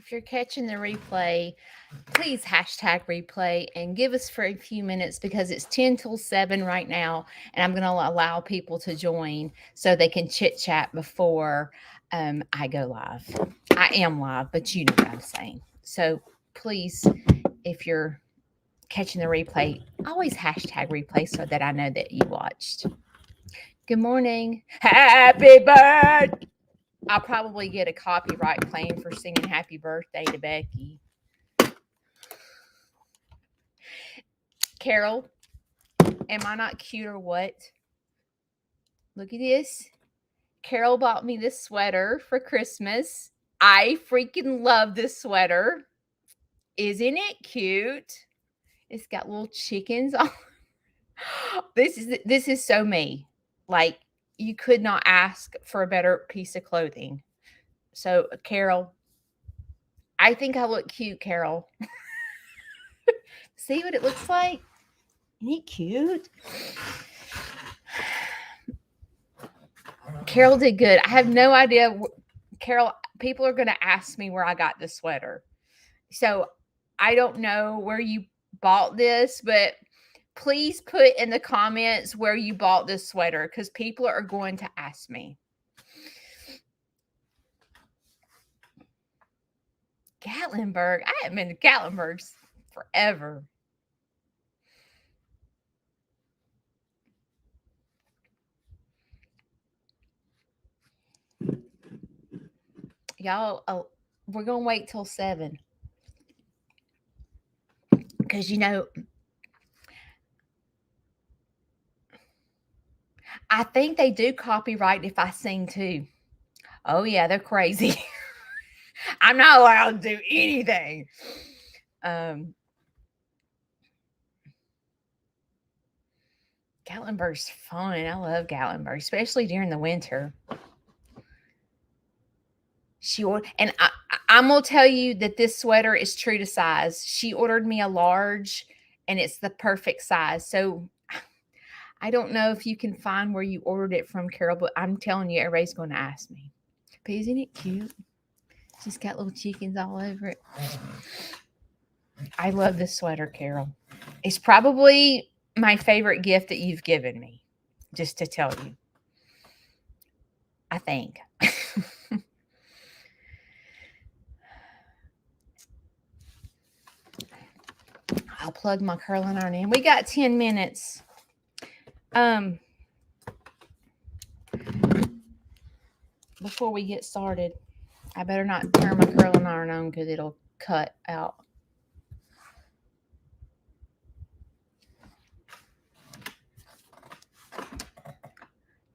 if you're catching the replay, please hashtag replay and give us for a few minutes because it's 10 till 7 right now. And I'm going to allow people to join so they can chit chat before I go live. I am live, but you know what I'm saying. So please, if you're catching the replay, always hashtag replay so that I know that you watched. Good morning. Happy birthday. I'll probably get a copyright claim for singing happy birthday to Becky. Carol, am I not cute or what? Look at this. Carol bought me this sweater for Christmas. I freaking love this sweater. Isn't it cute? It's got little chickens on. This is so me. Like, you could not ask for a better piece of clothing. So, Carol, I think I look cute, Carol. See what it looks like? Isn't it cute? Carol did good. I have no idea. Carol, people are going to ask me where I got this sweater. So I don't know where you bought this, but please put in the comments where you bought this sweater because people are going to ask me. Gatlinburg. I haven't been to Gatlinburg forever. Y'all, we're going to wait till 7. Because, you know, I think they do copyright if I sing too. Oh, yeah, they're crazy. I'm not allowed to do anything. Gatlinburg's fun. I love Gatlinburg, especially during the winter. And I'm going to tell you that this sweater is true to size. She ordered me a large, and it's the perfect size. So I don't know if you can find where you ordered it from, Carol, but I'm telling you, everybody's going to ask me. But isn't it cute? She's got little chickens all over it. I love this sweater, Carol. It's probably my favorite gift that you've given me, just to tell you. I think. I'll plug my curling iron in. We got 10 minutes. Before we get started, I better not turn my curling iron on because it'll cut out.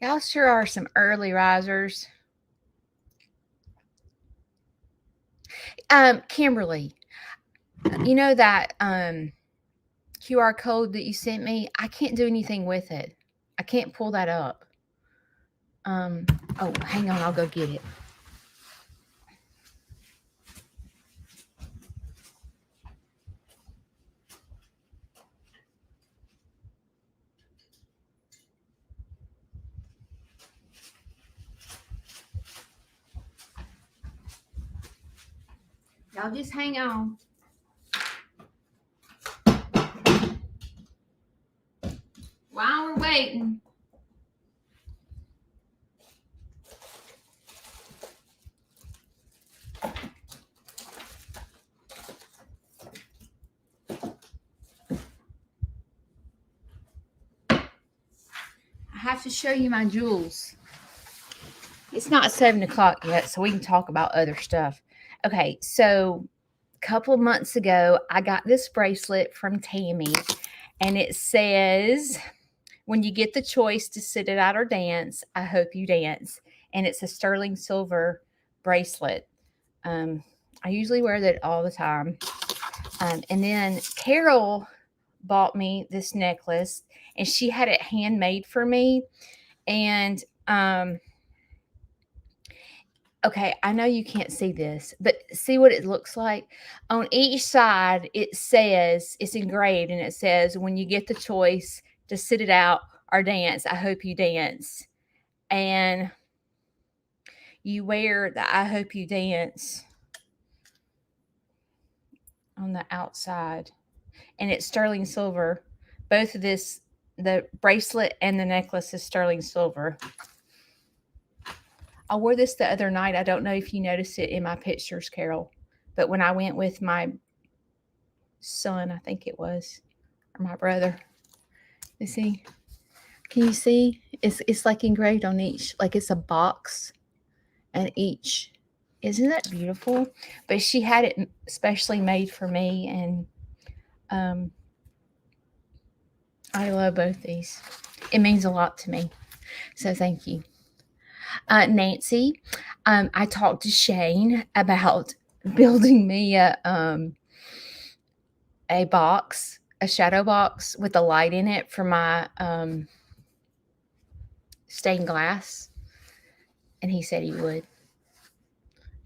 Y'all sure are some early risers. Kimberly, you know that QR code that you sent me? I can't do anything with it. I can't pull that up. Oh, hang on, I'll go get it. Y'all just hang on. While we're waiting. I have to show you my jewels. It's not 7 o'clock yet, so we can talk about other stuff. Okay, so a couple of months ago, I got this bracelet from Tammy, and it says, when you get the choice to sit it out or dance, I hope you dance. And it's a sterling silver bracelet. I usually wear that all the time. And then Carol bought me this necklace, and she had it handmade for me. And okay, I know you can't see this, but see what it looks like? On each side, it says, it's engraved, and it says, when you get the choice to sit it out or dance, I hope you dance. And you wear the I hope you dance on the outside. And it's sterling silver. Both of this, the bracelet and the necklace is sterling silver. I wore this the other night. I don't know if you noticed it in my pictures, Carol, but when I went with my son, I think it was, or my brother. You see? Can you see? It's like engraved on each, like it's a box, and each. Isn't that beautiful? But she had it specially made for me, and I love both these. It means a lot to me. So thank you. Nancy, I talked to Shane about building me a box, a shadow box with a light in it for my stained glass, and he said he would.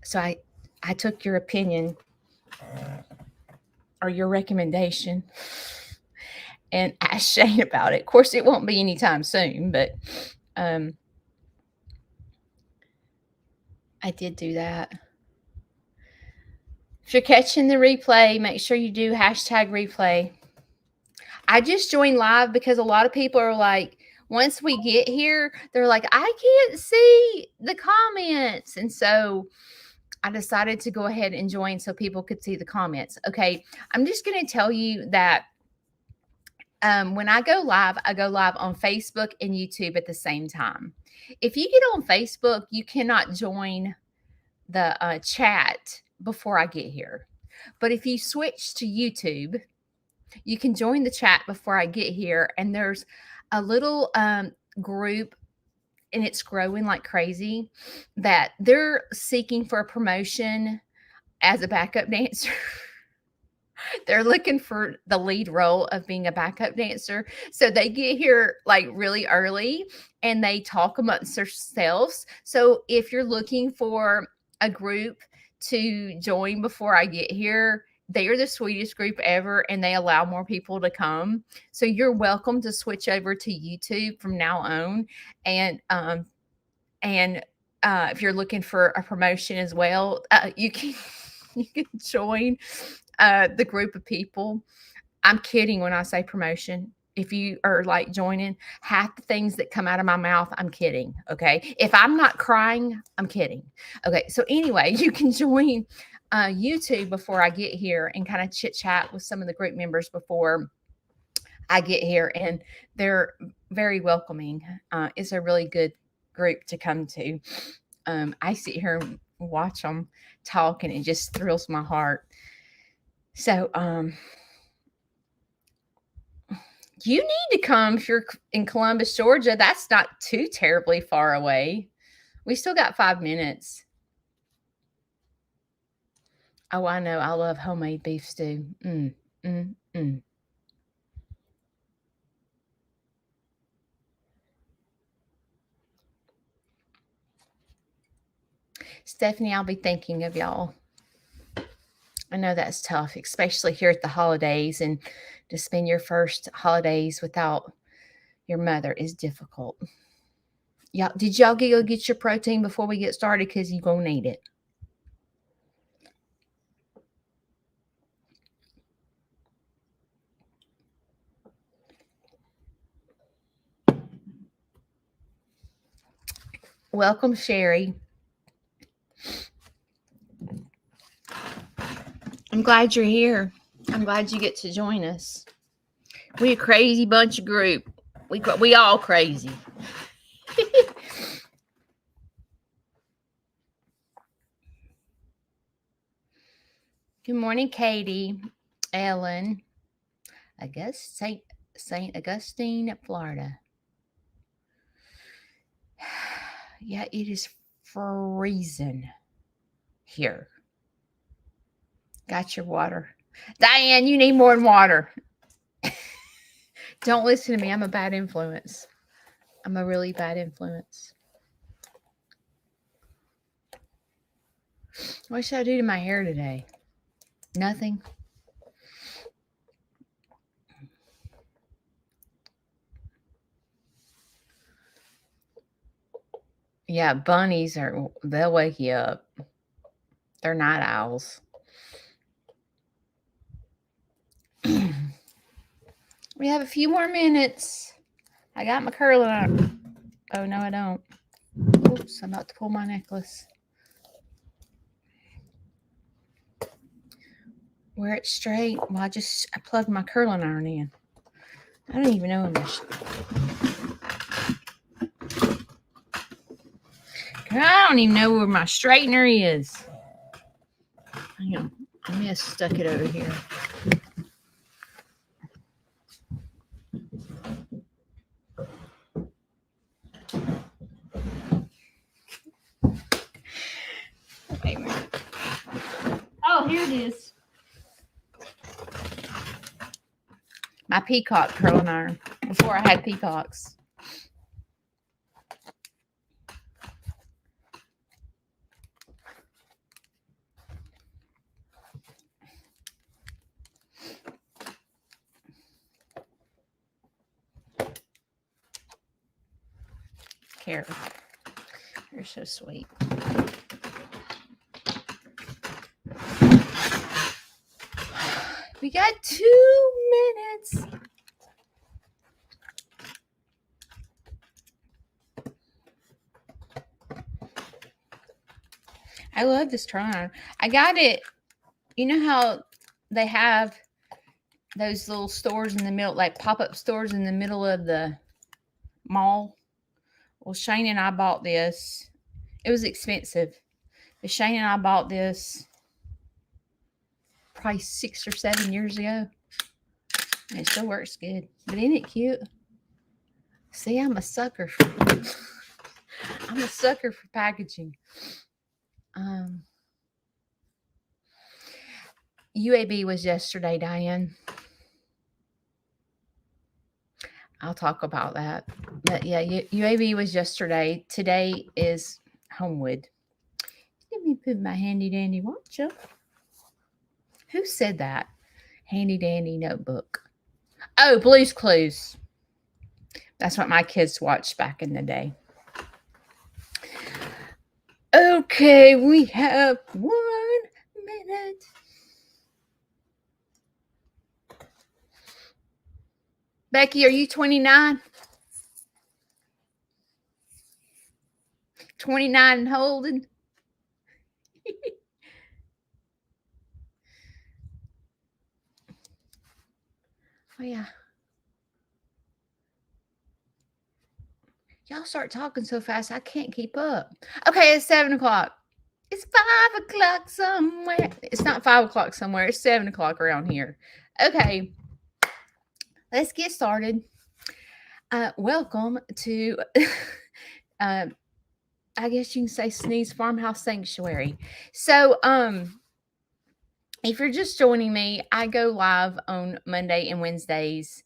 So I took your opinion or your recommendation and asked Shane about it. Of course, it won't be anytime soon, but I did do that. If you're catching the replay, make sure you do hashtag replay. I just joined live because a lot of people are like, once we get here, they're like, I can't see the comments. And so I decided to go ahead and join so people could see the comments. Okay. I'm just going to tell you that when I go live on Facebook and YouTube at the same time. If you get on Facebook, you cannot join the chat before I get here. But if you switch to YouTube, you can join the chat before I get here. And there's a little group, and it's growing like crazy, that they're seeking for a promotion as a backup dancer. They're looking for the lead role of being a backup dancer. So they get here like really early and they talk amongst themselves. So if you're looking for a group to join before I get here, they are the sweetest group ever, and they allow more people to come. So you're welcome to switch over to YouTube from now on. And if you're looking for a promotion as well, you can join the group of people. I'm kidding when I say promotion. If you are like joining, half the things that come out of my mouth, I'm kidding. Okay. If I'm not crying, I'm kidding. Okay. So anyway, you can join YouTube before I get here and kind of chit chat with some of the group members before I get here. And they're very welcoming. It's a really good group to come to. I sit here and watch them talk, and it just thrills my heart. So, you need to come if you're in Columbus, Georgia. That's not too terribly far away. We still got 5 minutes. Oh, I know. I love homemade beef stew. Stephanie, I'll be thinking of y'all. I know that's tough, especially here at the holidays, and to spend your first holidays without your mother is difficult. Yeah, did y'all go get your protein before we get started? Because you're going to need it. Welcome, Sherry. I'm glad you're here. I'm glad you get to join us. We a crazy bunch of group. We all crazy. Good morning, Katie, Ellen, St. Augustine, Florida. Yeah, it is freezing here. Got your water. Diane, you need more than water. Don't listen to me. I'm a bad influence. I'm a really bad influence. What should I do to my hair today? Nothing. Yeah, bunnies they'll wake you up. They're night owls. We have a few more minutes. I got my curling iron. Oh, no, I don't. Oops, I'm about to pull my necklace. Wear it straight. Well, I plugged my curling iron in. I don't even know where I don't even know where my straightener is. Hang on. I may have stuck it over here. Wait a minute. Oh, here it is. My peacock curling iron. Before I had peacocks. Carol, you're so sweet. We got 2 minutes. I love this turn. I got it. You know how they have those little stores in the middle, like pop-up stores in the middle of the mall? Well, Shane and I bought this. It was expensive. But Shane and I bought this probably 6 or 7 years ago. And it still works good. But isn't it cute? See, I'm a sucker for packaging. UAB was yesterday, Diane. I'll talk about that. But yeah, UAB was yesterday. Today is Homewood. Let me put my handy dandy watch up. Who said that? Handy dandy notebook. Oh, Blue's Clues. That's what my kids watched back in the day. Okay, we have 1 minute. Becky, are you 29? 29 and holding? Oh, yeah. Y'all start talking so fast, I can't keep up. Okay, it's 7 o'clock. It's 5 o'clock somewhere. It's not 5 o'clock somewhere. It's 7 o'clock around here. Okay, let's get started. Welcome to, I guess you can say Sneeze Farmhouse Sanctuary. So, if you're just joining me, I go live on Monday and Wednesdays.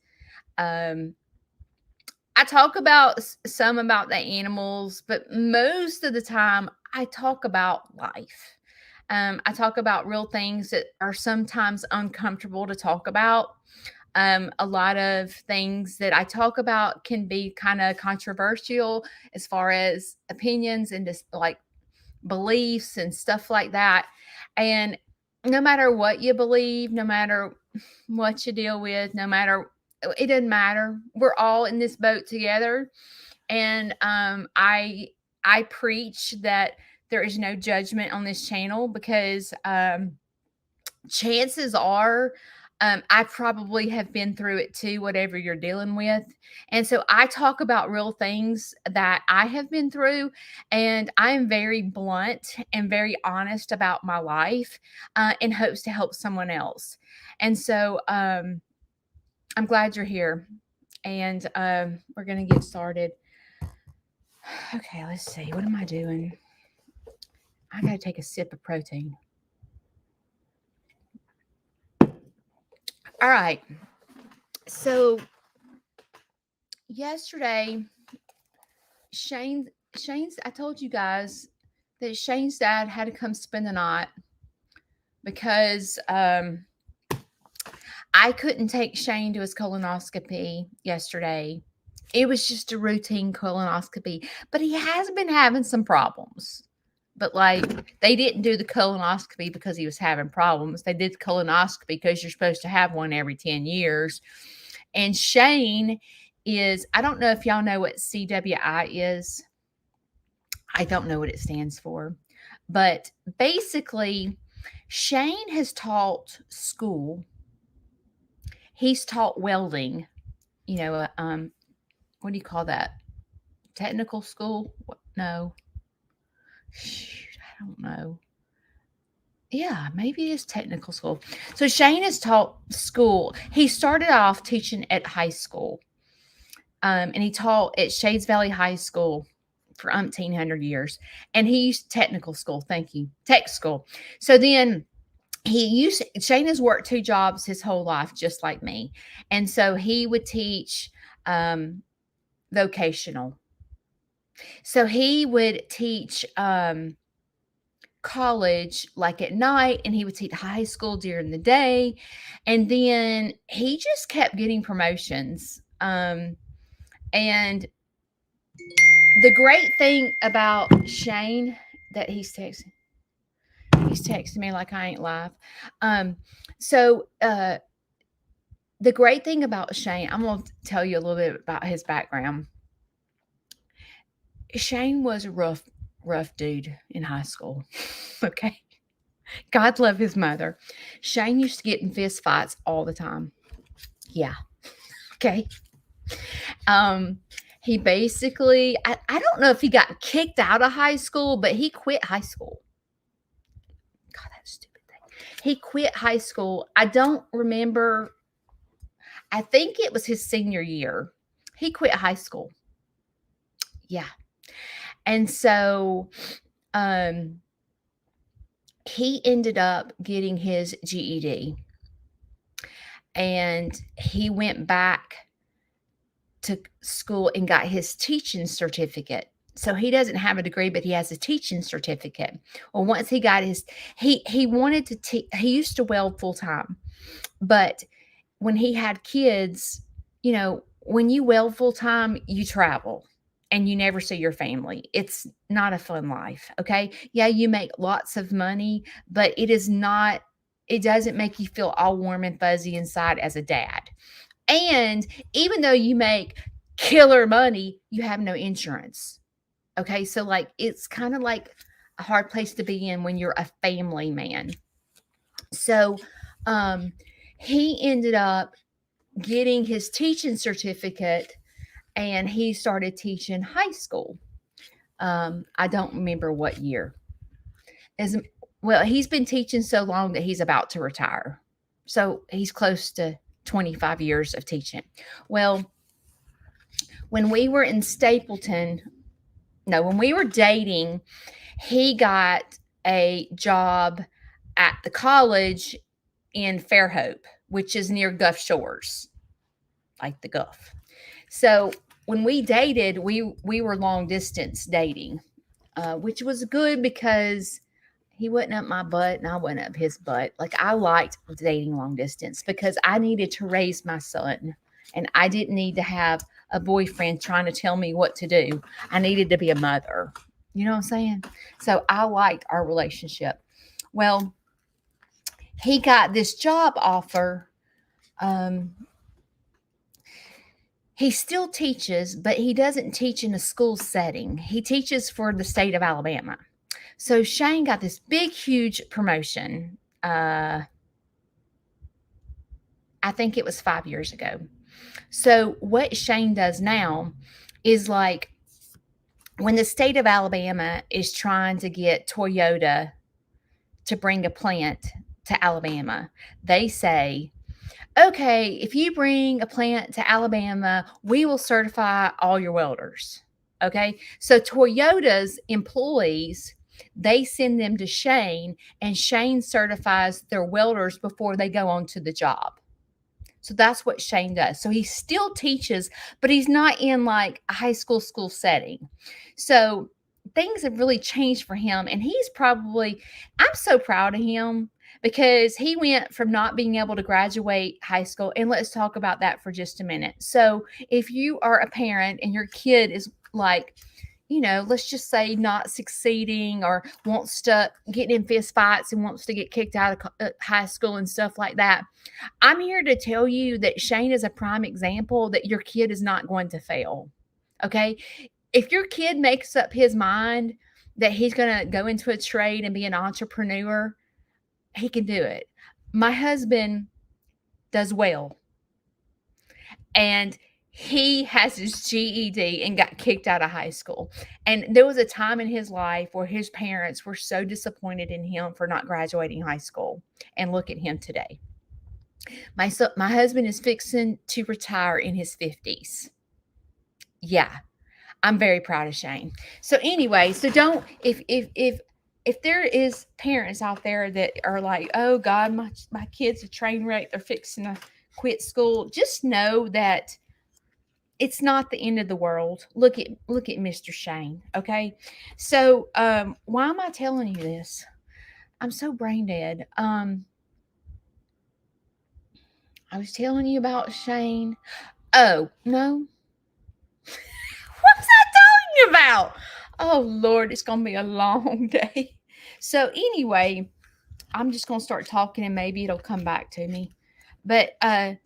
I talk about some about the animals, but most of the time I talk about life. I talk about real things that are sometimes uncomfortable to talk about. A lot of things that I talk about can be kind of controversial as far as opinions and just like beliefs and stuff like that. And no matter what you believe, no matter what you deal with, it doesn't matter. We're all in this boat together. And I preach that there is no judgment on this channel because chances are I probably have been through it too, whatever you're dealing with. And so I talk about real things that I have been through, and I am very blunt and very honest about my life in hopes to help someone else. And so I'm glad you're here, and we're going to get started. Okay, let's see. What am I doing? I got to take a sip of protein. All right. So yesterday, Shane's, I told you guys that Shane's dad had to come spend the night because I couldn't take Shane to his colonoscopy yesterday. It was just a routine colonoscopy, but he has been having some problems. But like, they didn't do the colonoscopy because he was having problems. They did the colonoscopy because you're supposed to have one every 10 years. And Shane is, I don't know if y'all know what CWI is. I don't know what it stands for. But basically, Shane has taught school. He's taught welding, what do you call that? Technical school? No. Shoot, I don't know. Yeah, maybe it is technical school. So Shane has taught school. He started off teaching at high school. And he taught at Shades Valley High School for 1,800 years. And he used technical school. Thank you. Tech school. So then Shane has worked 2 jobs his whole life, just like me. And so he would teach vocational. So he would teach college like at night, and he would teach high school during the day. And then he just kept getting promotions. And the great thing about Shane that he's texting me like I ain't live. The great thing about Shane, I'm going to tell you a little bit about his background. Shane was a rough dude in high school. Okay. God love his mother. Shane used to get in fist fights all the time. Yeah. Okay. He basically, I don't know if he got kicked out of high school, but he quit high school. God, that stupid thing. He quit high school. I don't remember. I think it was his senior year. He quit high school. Yeah. And so he ended up getting his GED. And he went back to school and got his teaching certificate. So he doesn't have a degree, but he has a teaching certificate. Well, once he got his, he wanted to teach. He used to weld full time, but when he had kids, when you weld full time, you travel and you never see your family. It's not a fun life. Okay. Yeah. You make lots of money, but it doesn't make you feel all warm and fuzzy inside as a dad. And even though you make killer money, you have no insurance. Okay. So it's kind of like a hard place to be in when you're a family man. So, he ended up getting his teaching certificate, and he started teaching high school. I don't remember what year. He's been teaching so long that he's about to retire. So he's close to 25 years of teaching. Well, when we were in when we were dating, he got a job at the college in Fairhope, which is near Gulf Shores, like the Gulf. So when we dated, we were long distance dating, which was good because he wasn't up my butt and I wasn't up his butt. I liked dating long distance because I needed to raise my son, and I didn't need to have a boyfriend trying to tell me what to do. I needed to be a mother. You know what I'm saying? So I liked our relationship. Well, he got this job offer. He still teaches, but he doesn't teach in a school setting. He teaches for the state of Alabama. So Shane got this big, huge promotion. I think it was 5 years ago. So what Shane does now is when the state of Alabama is trying to get Toyota to bring a plant to Alabama, they say, okay, if you bring a plant to Alabama, we will certify all your welders. Okay. So Toyota's employees, they send them to Shane, and Shane certifies their welders before they go on to the job. So that's what Shane does. So he still teaches, but he's not in a high school setting. So things have really changed for him. And I'm so proud of him because he went from not being able to graduate high school. And let's talk about that for just a minute. So if you are a parent and your kid is let's just say not succeeding or wants to get in fist fights and wants to get kicked out of high school and stuff like that. I'm here to tell you that Shane is a prime example that your kid is not going to fail. Okay. If your kid makes up his mind that he's going to go into a trade and be an entrepreneur, he can do it. My husband does well, and he has his GED and got kicked out of high school. And there was a time in his life where his parents were so disappointed in him for not graduating high school. And look at him today. My husband is fixing to retire in his 50s. Yeah, I'm very proud of Shane. So anyway, so don't if there is parents out there that are like, oh God, my kid's a train wreck, they're fixing to quit school, just know that it's not the end of the world. Look at Mr. Shane. Okay. So why am I telling you this? I'm so brain dead. I was telling you about Shane. Oh, no. What was I talking about? Oh Lord, it's gonna be a long day. So anyway, I'm just gonna start talking and maybe it'll come back to me. But I'm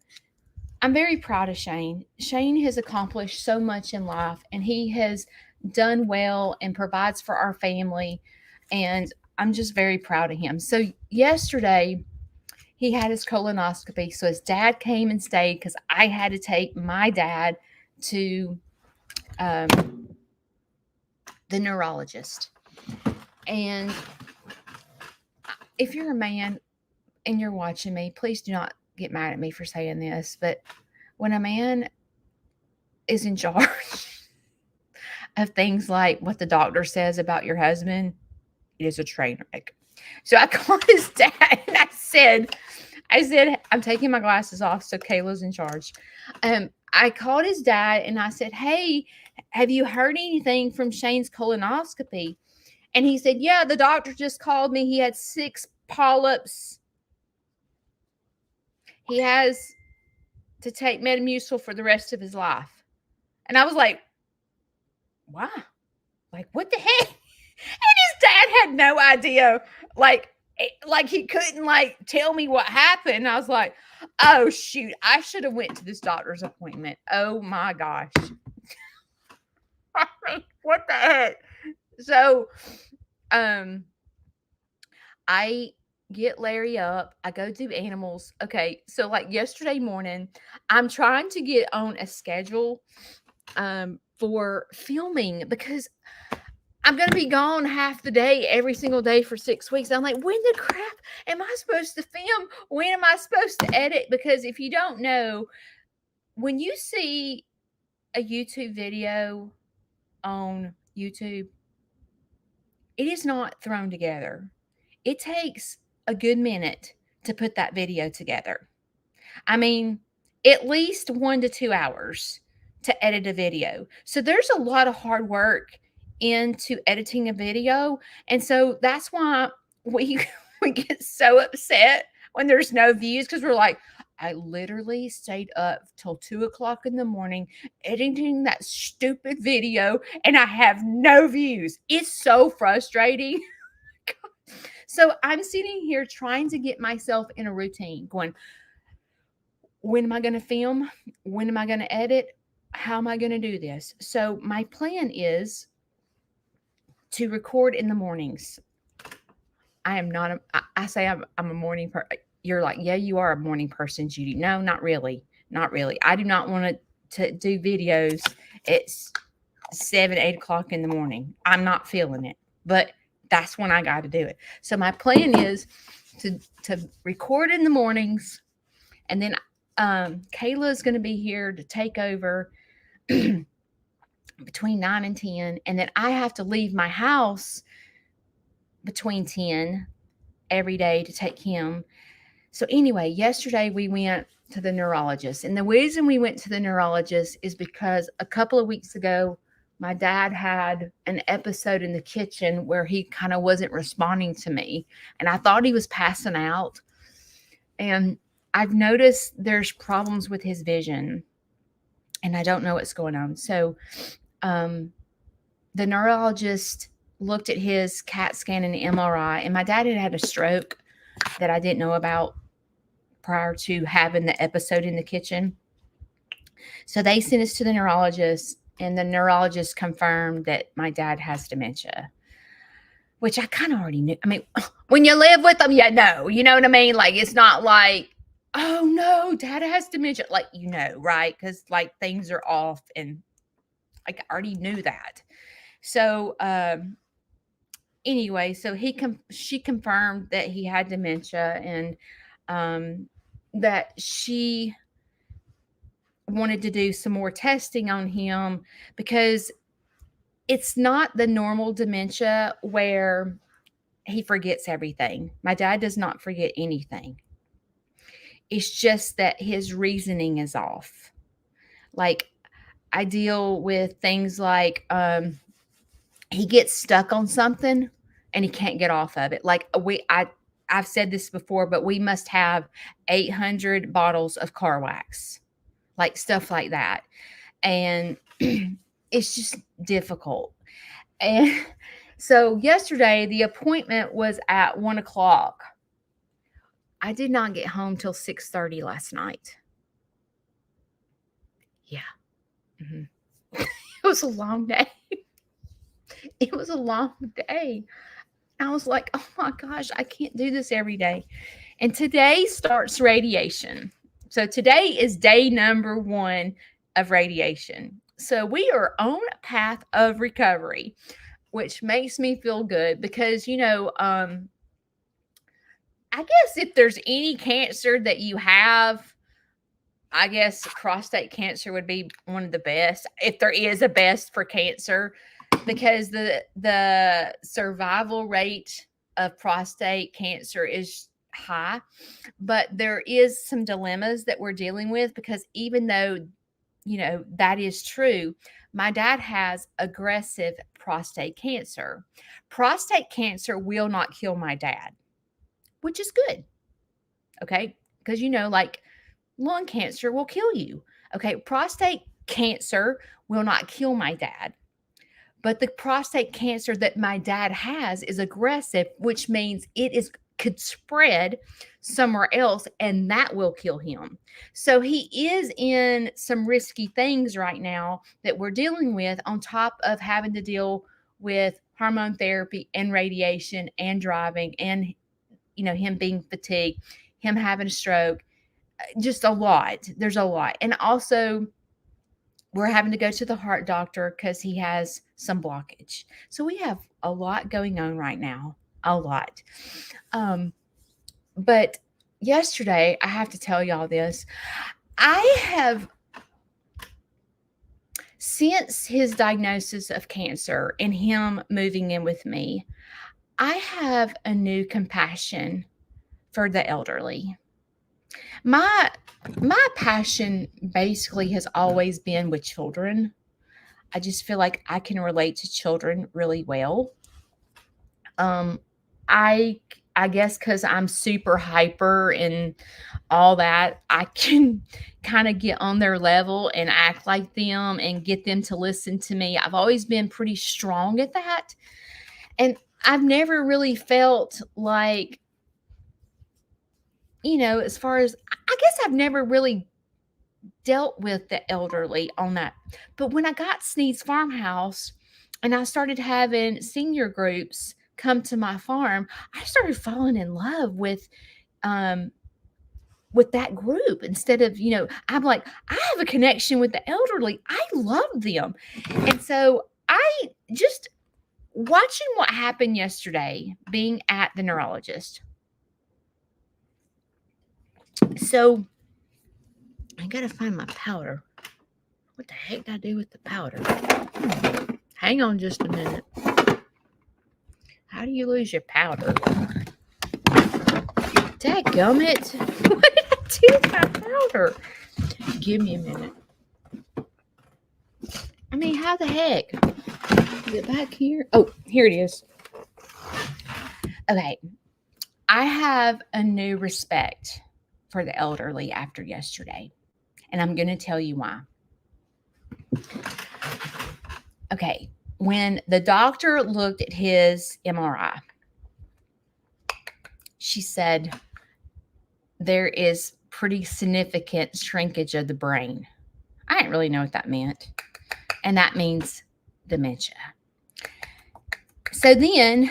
very proud of Shane. Shane has accomplished so much in life and he has done well and provides for our family. And I'm just very proud of him. So yesterday he had his colonoscopy. So his dad came and stayed because I had to take my dad to the neurologist. And if you're a man and you're watching me, please do not get mad at me for saying this, but when a man is in charge of things like what the doctor says about your husband, it is a train wreck. So I called his dad and I said, I'm taking my glasses off, so Kayla's in charge. I called his dad and I said, hey, have you heard anything from Shane's colonoscopy? And he said, yeah, the doctor just called me. He had 6 polyps. He has to take Metamucil for the rest of his life. And I was like, wow, like what the heck? And his dad had no idea. Like he couldn't tell me what happened. I was like, oh shoot, I should have went to this doctor's appointment. Oh my gosh. What the heck? So I get Larry up. I go do animals. Okay, so like yesterday morning, I'm trying to get on a schedule for filming because I'm going to be gone half the day every single day for 6 weeks. I'm like, when the crap am I supposed to film? When am I supposed to edit? Because if you don't know, when you see a YouTube video on YouTube, it is not thrown together. It takes a good minute to put that video together. I mean, at least 1 to 2 hours to edit a video. So there's a lot of hard work into editing a video. And so that's why we get so upset when there's no views, because we're like, I literally stayed up till 2:00 in the morning editing that stupid video and I have no views. It's so frustrating. So I'm sitting here trying to get myself in a routine, going, when am I going to film? When am I going to edit? How am I going to do this? So my plan is to record in the mornings. I am not, I say I'm a morning person. You're like, yeah, you are a morning person, Judy. No, not really. Not really. I do not want to do videos at 7, 8 o'clock in the morning. I'm not feeling it, but that's when I got to do it. So my plan is to record in the mornings, and then Kayla is going to be here to take over between 9 and 10, and then I have to leave my house between 10 every day to take him. So anyway, yesterday we went to the neurologist, and the reason we went to the neurologist is because a couple of weeks ago, my dad had an episode in the kitchen where he kind of wasn't responding to me, and I thought he was passing out. And I've noticed there's problems with his vision, and I don't know what's going on. So the neurologist looked at his CAT scan and MRI, and my dad had had a stroke that I didn't know about prior to having the episode in the kitchen. So they sent us to the neurologist, and the neurologist confirmed that my dad has dementia, which I kind of already knew. I mean, when you live with them, you know what I mean? Like, it's not like, oh no, dad has dementia. Like, right? Because like things are off, and like I already knew that. So, anyway, so she confirmed that he had dementia, and that she wanted to do some more testing on him, because it's not the normal dementia where he forgets everything. My dad does not forget anything. It's just that his reasoning is off. Like, I deal with things like he gets stuck on something and he can't get off of it. Like, I've said this before, but we must have 800 bottles of car wax, like stuff like that. And it's just difficult. And so yesterday, the appointment was at 1:00. I did not get home till 6:30 last night. Yeah. Mm-hmm. It was a long day. It was a long day. I was like, oh my gosh, I can't do this every day. And today starts radiation. So today is day number 1 of radiation. So we are on a path of recovery, which makes me feel good because, I guess if there's any cancer that you have, I guess prostate cancer would be one of the best, if there is a best for cancer, because the survival rate of prostate cancer is high. But there is some dilemmas that we're dealing with, because even though, that is true, my dad has aggressive prostate cancer. Prostate cancer will not kill my dad, which is good. Okay. Because, like lung cancer will kill you. Okay. Prostate cancer will not kill my dad. But the prostate cancer that my dad has is aggressive, which means could spread somewhere else, and that will kill him. So he is in some risky things right now that we're dealing with, on top of having to deal with hormone therapy and radiation and driving, and him being fatigued, him having a stroke, just a lot. There's a lot. And also, we're having to go to the heart doctor because he has some blockage. So we have a lot going on right now, a lot. But yesterday, I have to tell y'all this. I have, since his diagnosis of cancer and him moving in with me, I have a new compassion for the elderly. My passion basically has always been with children. I just feel like I can relate to children really well. I guess because I'm super hyper and all that, I can kind of get on their level and act like them and get them to listen to me. I've always been pretty strong at that. And I've never really felt like, as far as, I guess I've never really dealt with the elderly on that. But when I got Sneed's Farmhouse and I started having senior groups come to my farm, I started falling in love with that group. Instead of, I'm like, I have a connection with the elderly. I love them. And so I just, watching what happened yesterday, being at the neurologist. So I gotta find my powder. What the heck did I do with the powder? Hang on just a minute. How do you lose your powder? Dadgummit. What did I do with my powder? Give me a minute. I mean, how the heck? Is it back here? Oh, here it is. Okay. I have a new respect for the elderly after yesterday. And I'm going to tell you why. Okay. When the doctor looked at his MRI, she said there is pretty significant shrinkage of the brain. I didn't really know what that meant. And that means dementia. So then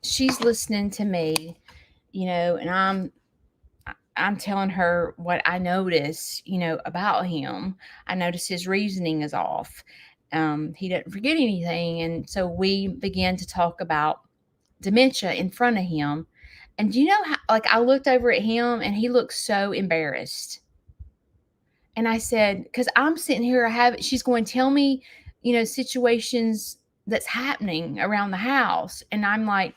she's listening to me, and I'm telling her what I notice, about him. I notice his reasoning is off. He didn't forget anything. And so we began to talk about dementia in front of him. And do you know how, I looked over at him and he looked so embarrassed. And I said, because I'm sitting here, she's going to tell me, situations that's happening around the house. And I'm like,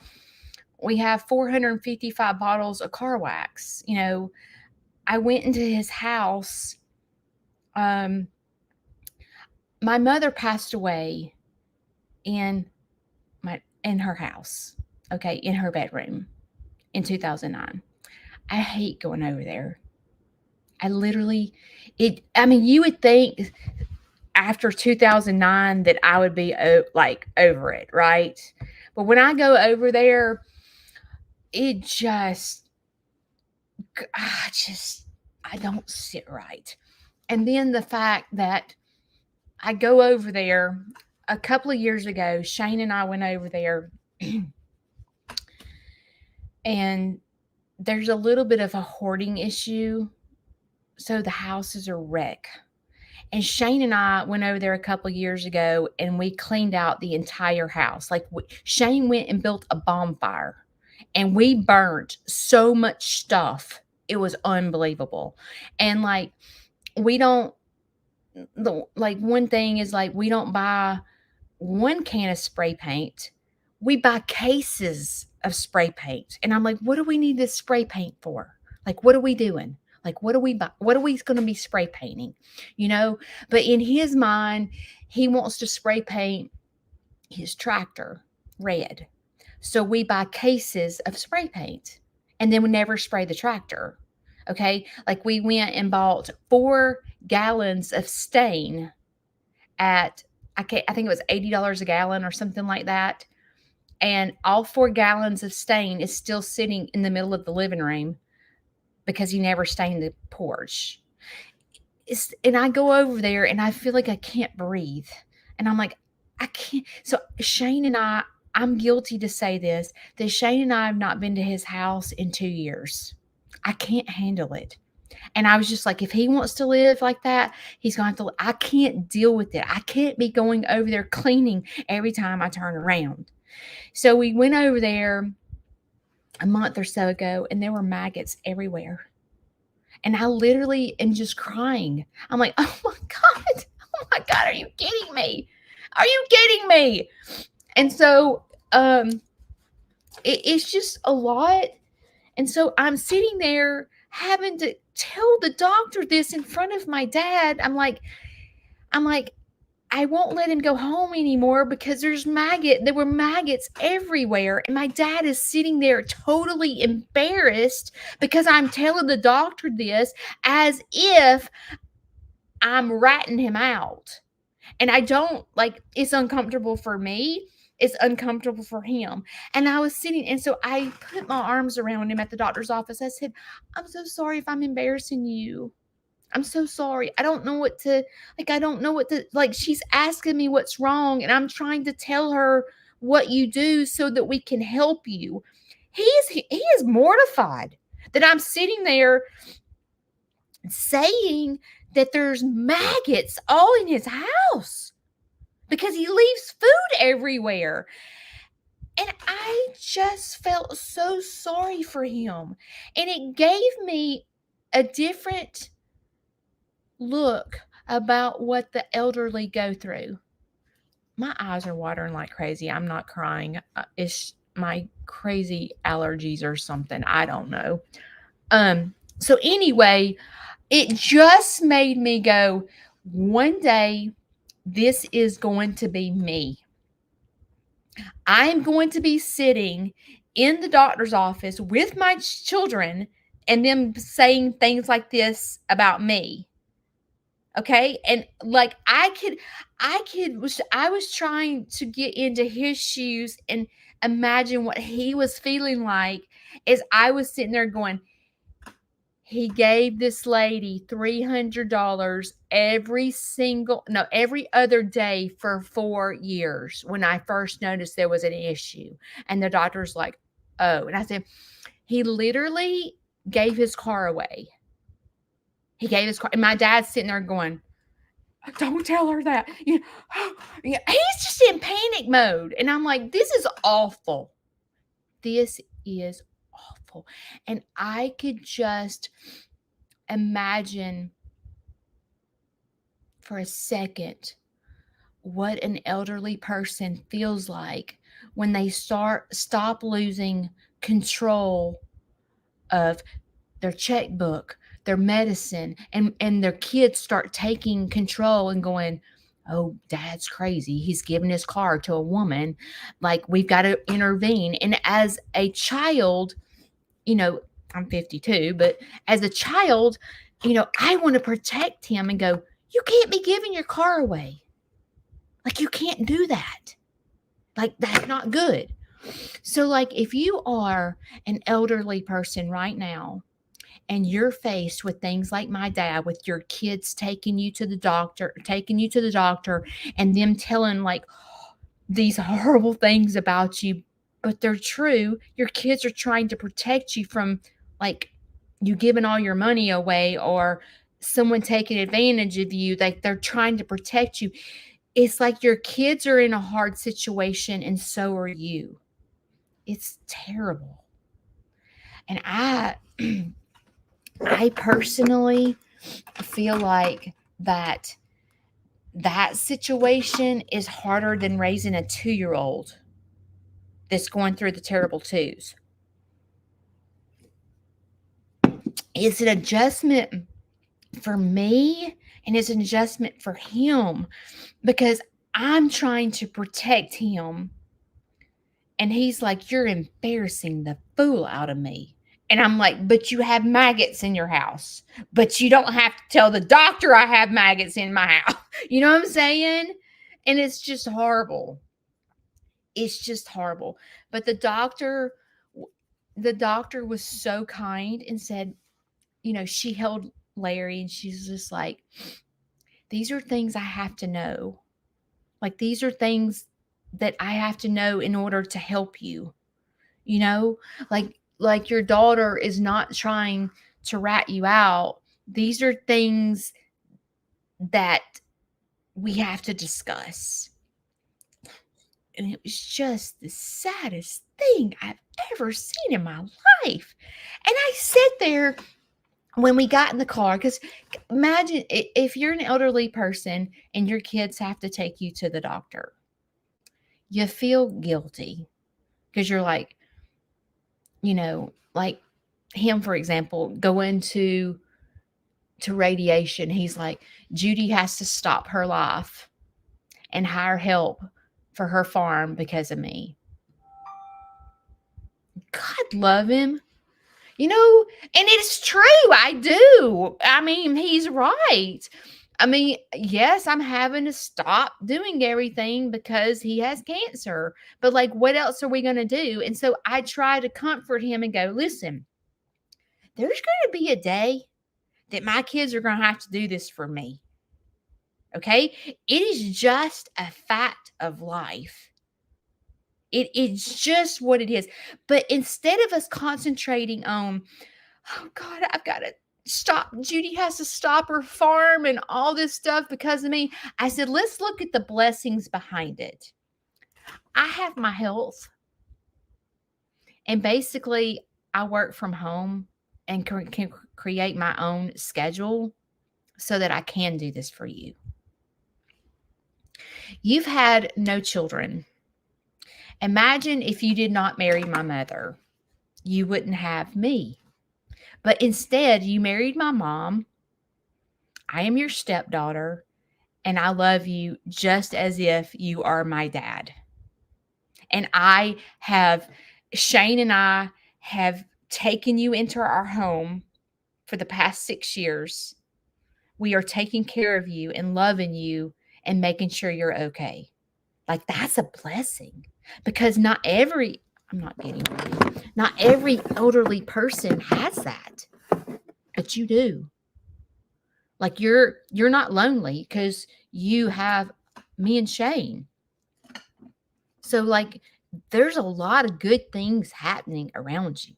we have 455 bottles of car wax. I went into his house. My mother passed away in her house. Okay. In her bedroom in 2009. I hate going over there. You would think after 2009 that I would be over it, right? But when I go over there, I don't sit right. And then the fact that I go over there a couple of years ago, Shane and I went over there and there's a little bit of a hoarding issue. So the house is a wreck. And Shane and I went over there a couple of years ago and we cleaned out the entire house. Shane went and built a bonfire and we burnt so much stuff. It was unbelievable. And one thing is we don't buy one can of spray paint. We buy cases of spray paint. And I'm like, what do we need this spray paint for? What are we doing? What are we going to be spray painting? But in his mind, he wants to spray paint his tractor red. So we buy cases of spray paint and then we never spray the tractor. Okay. We went and bought 4 gallons of stain at, I think it was $80 a gallon or something like that. And all 4 gallons of stain is still sitting in the middle of the living room because he never stained the porch. And I go over there and I feel like I can't breathe. And I'm like, I can't. So Shane and I'm guilty to say this, that Shane and I have not been to his house in 2 years. I can't handle it. And I was just like, if he wants to live like that, he's going to have to. I can't deal with it. I can't be going over there cleaning every time I turn around. So we went over there a month or so ago and there were maggots everywhere. And I literally am just crying. I'm like, oh my God, are you kidding me? Are you kidding me? And so it's just a lot. And so I'm sitting there having to tell the doctor this in front of my dad. I'm like, I won't let him go home anymore because there were maggots everywhere. And my dad is sitting there totally embarrassed because I'm telling the doctor this as if I'm ratting him out. And I don't it's uncomfortable for me. It's uncomfortable for him. And I was sitting, and so I put my arms around him at the doctor's office. I said, I'm so sorry if I'm embarrassing you. I'm so sorry. I don't know what to, she's asking me what's wrong and I'm trying to tell her what you do so that we can help you. He is mortified that I'm sitting there saying that there's maggots all in his house because he leaves food everywhere. And I just felt so sorry for him. And it gave me a different look about what the elderly go through. My eyes are watering like crazy. I'm not crying. It's my crazy allergies or something. I don't know. So anyway, it just made me go, one day this is going to be me. I'm going to be sitting in the doctor's office with my children and them saying things like this about me. Okay. And like I was trying to get into his shoes and imagine what he was feeling like as I was sitting there going, he gave this lady $300 every other day for 4 years when I first noticed there was an issue. And the doctor's like, oh. And I said, he literally gave his car away. He gave his car. And my dad's sitting there going, don't tell her that. He's just in panic mode. And I'm like, this is awful. This is awful. And I could just imagine for a second what an elderly person feels like when they stop losing control of their checkbook, their medicine, and their kids start taking control and going, oh, dad's crazy. He's giving his car to a woman. Like, we've got to intervene. And as a child, I'm 52, but as a child, I want to protect him and go, you can't be giving your car away. Like, you can't do that. Like, that's not good. So, like, if you are an elderly person right now and you're faced with things like my dad, with your kids taking you to the doctor, and them telling like these horrible things about you, but they're true. Your kids are trying to protect you from like you giving all your money away or someone taking advantage of you. Like, they're trying to protect you. It's like your kids are in a hard situation and so are you. It's terrible. And I personally feel like that situation is harder than raising a 2-year-old that's going through the terrible twos. It's an adjustment for me and it's an adjustment for him because I'm trying to protect him. And he's like, you're embarrassing the fool out of me. And I'm like, but you have maggots in your house. But you don't have to tell the doctor I have maggots in my house. You know what I'm saying? And it's just horrible. It's just horrible. But the doctor was so kind and said, she held Larry and she's just like, these are things I have to know. Like, these are things that I have to know in order to help you. Like your daughter is not trying to rat you out. These are things that we have to discuss. And it was just the saddest thing I've ever seen in my life. And I sat there when we got in the car, because imagine if you're an elderly person and your kids have to take you to the doctor, you feel guilty because you're like, like him, for example, going to radiation. He's like, Judy has to stop her life and hire help for her farm because of me. God love him. And it's true. I do. I mean, he's right. I mean, yes, I'm having to stop doing everything because he has cancer. But like, what else are we going to do? And so I try to comfort him and go, listen, there's going to be a day that my kids are going to have to do this for me. Okay? It is just a fact of life. It's just what it is. But instead of us concentrating on, oh God, I've got to stop. Judy has to stop her farm and all this stuff because of me. I said, let's look at the blessings behind it. I have my health. And basically, I work from home and can create my own schedule so that I can do this for you. You've had no children. Imagine if you did not marry my mother. You wouldn't have me. But instead, you married my mom. I am your stepdaughter, and I love you just as if you are my dad. And Shane and I have taken you into our home for the past 6 years we are taking care of you and loving you and making sure you're okay. Like, that's a blessing, because I'm not getting ready. Not every elderly person has that, but you do. Like, you're not lonely because you have me and Shane. So, like, there's a lot of good things happening around you.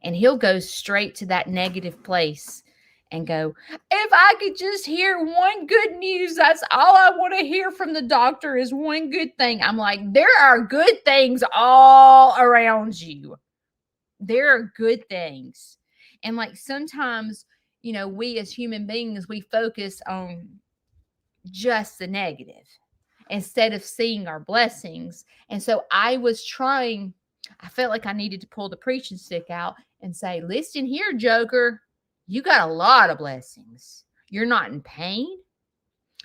And he'll go straight to that negative place and go, if I could just hear one good news, that's all I want to hear from the doctor is one good thing. I'm like, there are good things all around you. There are good things. And like, sometimes, we as human beings, we focus on just the negative instead of seeing our blessings. And so I felt like I needed to pull the preaching stick out and say, listen here, Joker, you got a lot of blessings. You're not in pain.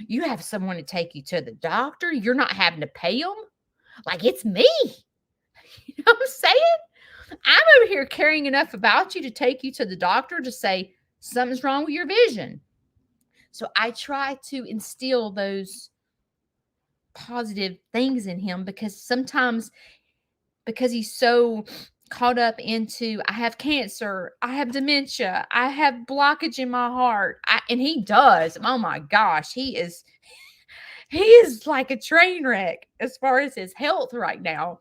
You have someone to take you to the doctor. You're not having to pay them. Like, it's me. You know what I'm saying? I'm over here caring enough about you to take you to the doctor to say something's wrong with your vision. So I try to instill those positive things in him, because sometimes, because he's so caught up into, I have cancer, I have dementia, I have blockage in my heart. And he does. Oh my gosh, he is like a train wreck as far as his health right now.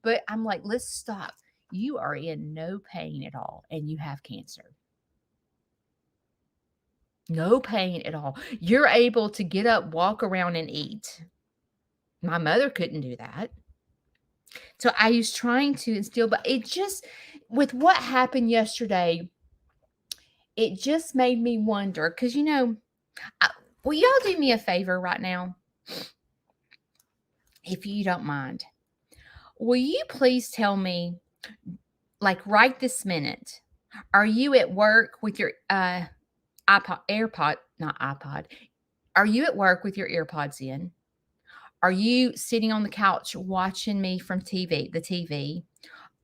But I'm like, let's stop. You are in no pain at all, and you have cancer. No pain at all. You're able to get up, walk around, and eat. My mother couldn't do that. So I was trying to instill, but it just, with what happened yesterday, it just made me wonder, because, will y'all do me a favor right now? If you don't mind, will you please tell me, like right this minute, are you at work with your not iPod? Are you at work with your earpods in? Are you sitting on the couch watching me from the TV?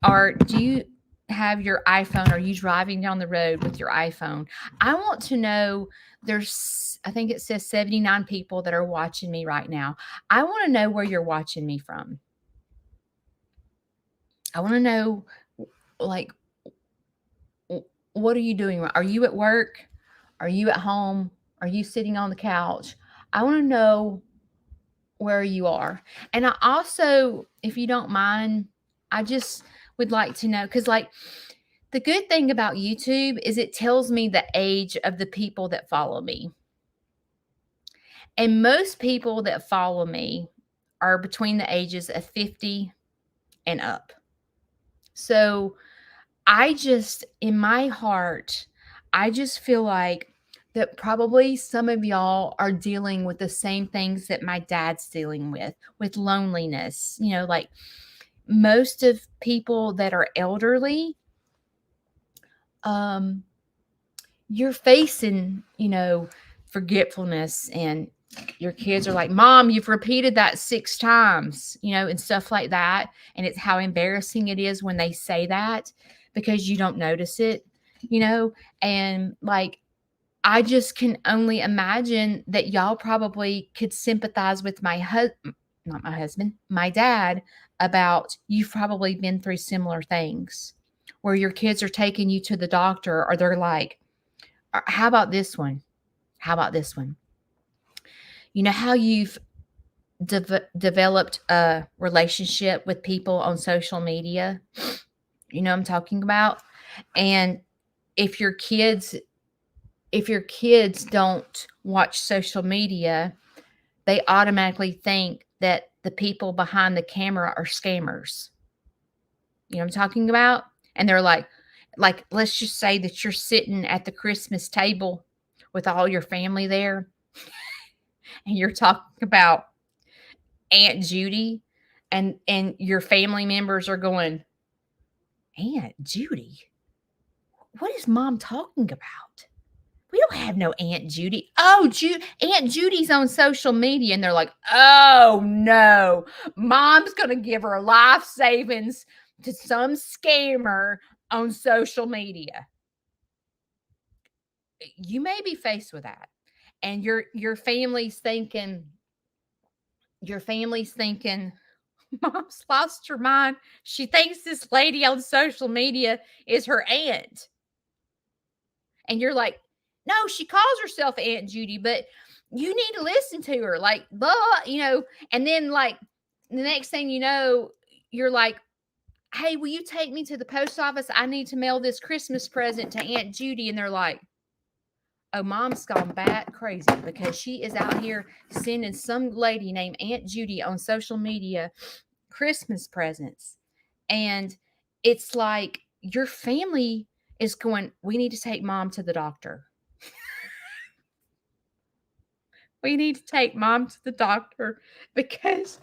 Or do you have your iPhone? Are you driving down the road with your iPhone? I want to know, I think it says 79 people that are watching me right now. I want to know where you're watching me from. I want to know, like, what are you doing? Are you at work? Are you at home? Are you sitting on the couch? I want to know where you are. And I also, if you don't mind, I just would like to know, because like, the good thing about YouTube is it tells me the age of the people that follow me. And most people that follow me are between the ages of 50 and up. So in my heart, I just feel like that probably some of y'all are dealing with the same things that my dad's dealing with loneliness. Like, most of people that are elderly, you're facing, forgetfulness, and your kids are like, Mom, you've repeated that 6 times, and stuff like that. And it's how embarrassing it is when they say that, because you don't notice it, and like, I just can only imagine that y'all probably could sympathize with not my husband, my dad, about, you've probably been through similar things where your kids are taking you to the doctor, or they're like, how about this one? How about this one? You know how you've developed a relationship with people on social media? You know what I'm talking about? And if your kids don't watch social media, they automatically think that the people behind the camera are scammers. You know what I'm talking about? And they're like, let's just say that you're sitting at the Christmas table with all your family there, and you're talking about Aunt Judy, and your family members are going, Aunt Judy? What is Mom talking about? We don't have no Aunt Judy. Oh, Aunt Judy's on social media. And they're like, oh no, Mom's going to give her life savings to some scammer on social media. You may be faced with that. and your family's thinking, Mom's lost her mind. She thinks this lady on social media is her aunt. And you're like, no, she calls herself Aunt Judy, but you need to listen to her. Like, blah, and then like the next thing you know, you're like, hey, will you take me to the post office? I need to mail this Christmas present to Aunt Judy. And they're like, oh, Mom's gone bat crazy because she is out here sending some lady named Aunt Judy on social media Christmas presents. And it's like your family is going, we need to take Mom to the doctor. We need to take Mom to the doctor because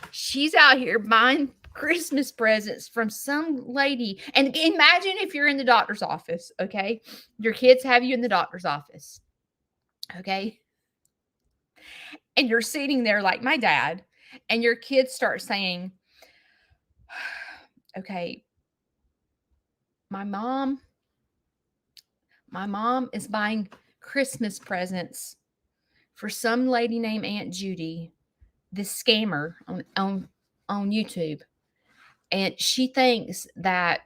she's out here buying Christmas presents from some lady. And imagine if you're in the doctor's office, okay? Your kids have you in the doctor's office, okay? And you're sitting there like my dad, and your kids start saying, okay, my mom is buying Christmas presents for some lady named Aunt Judy, this scammer on YouTube. And she thinks that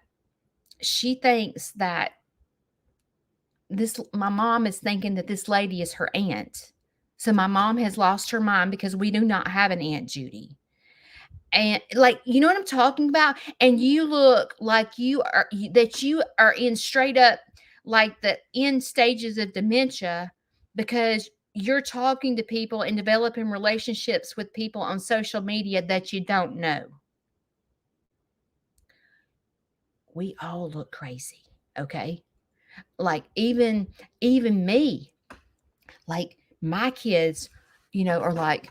my mom is thinking that this lady is her aunt. So my mom has lost her mind because we do not have an Aunt Judy. And like, you know what I'm talking about? And you look like you are in straight up like the end stages of dementia because you're talking to people and developing relationships with people on social media that you don't know. We all look crazy, okay? Like even me, like my kids, are like,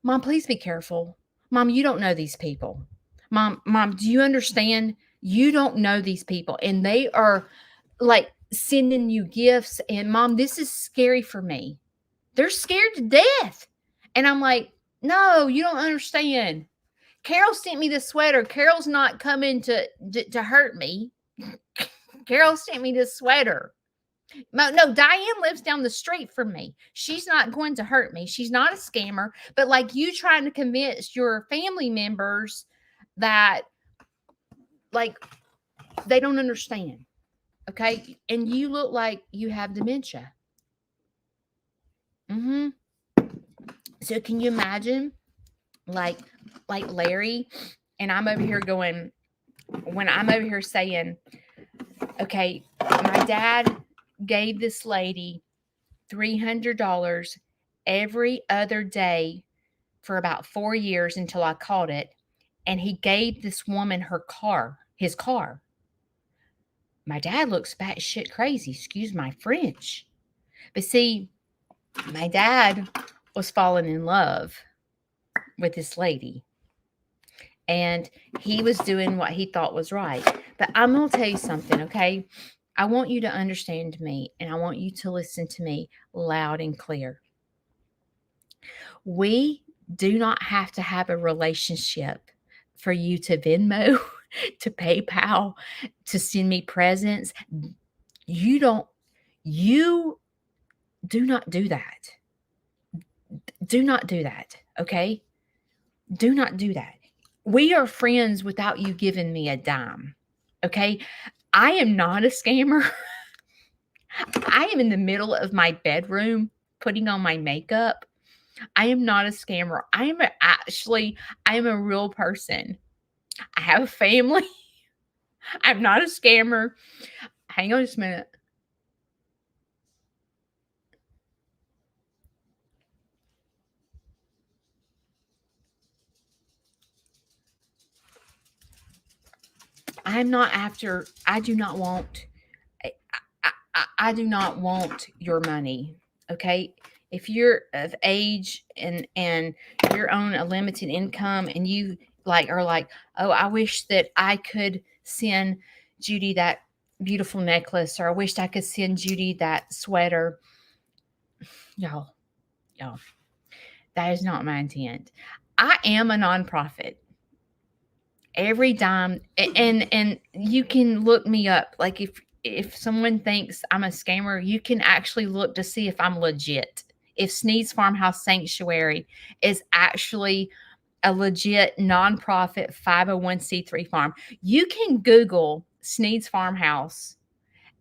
Mom, please be careful. Mom, you don't know these people. Mom, do you understand? You don't know these people. And they are like sending you gifts. And Mom, this is scary for me. They're scared to death. And I'm like, no, you don't understand. Carol sent me this sweater. Carol's not coming to hurt me. Carol sent me this sweater. No, Diane lives down the street from me. She's not going to hurt me. She's not a scammer. But like you trying to convince your family members that like they don't understand. Okay. And you look like you have dementia. So can you imagine like Larry and I'm over here going, when I'm over here saying, okay, my dad gave this lady $300 every other day for about 4 years until I caught it. And he gave this woman his car. My dad looks batshit crazy, excuse my French. But see, my dad was falling in love with this lady. And he was doing what he thought was right. But I'm going to tell you something, okay? I want you to understand me, and I want you to listen to me loud and clear. We do not have to have a relationship for you to Venmo, to PayPal, to send me presents. You do not do that. Do not do that, okay? Do not do that. We are friends without you giving me a dime, okay? I am not a scammer. I am in the middle of my bedroom putting on my makeup. I am not a scammer. I am a real person. I have a family. I'm not a scammer. Hang on just a minute. I do not want your money. Okay. If you're of age and you're on a limited income and you are like, oh, I wish that I could send Judy that beautiful necklace, or I wished I could send Judy that sweater. Y'all, that is not my intent. I am a nonprofit. Every dime, and you can look me up. Like if someone thinks I'm a scammer, you can actually look to see if I'm legit. if Sneed's Farmhouse Sanctuary is actually a legit nonprofit 501c3 farm. You can Google Sneed's Farmhouse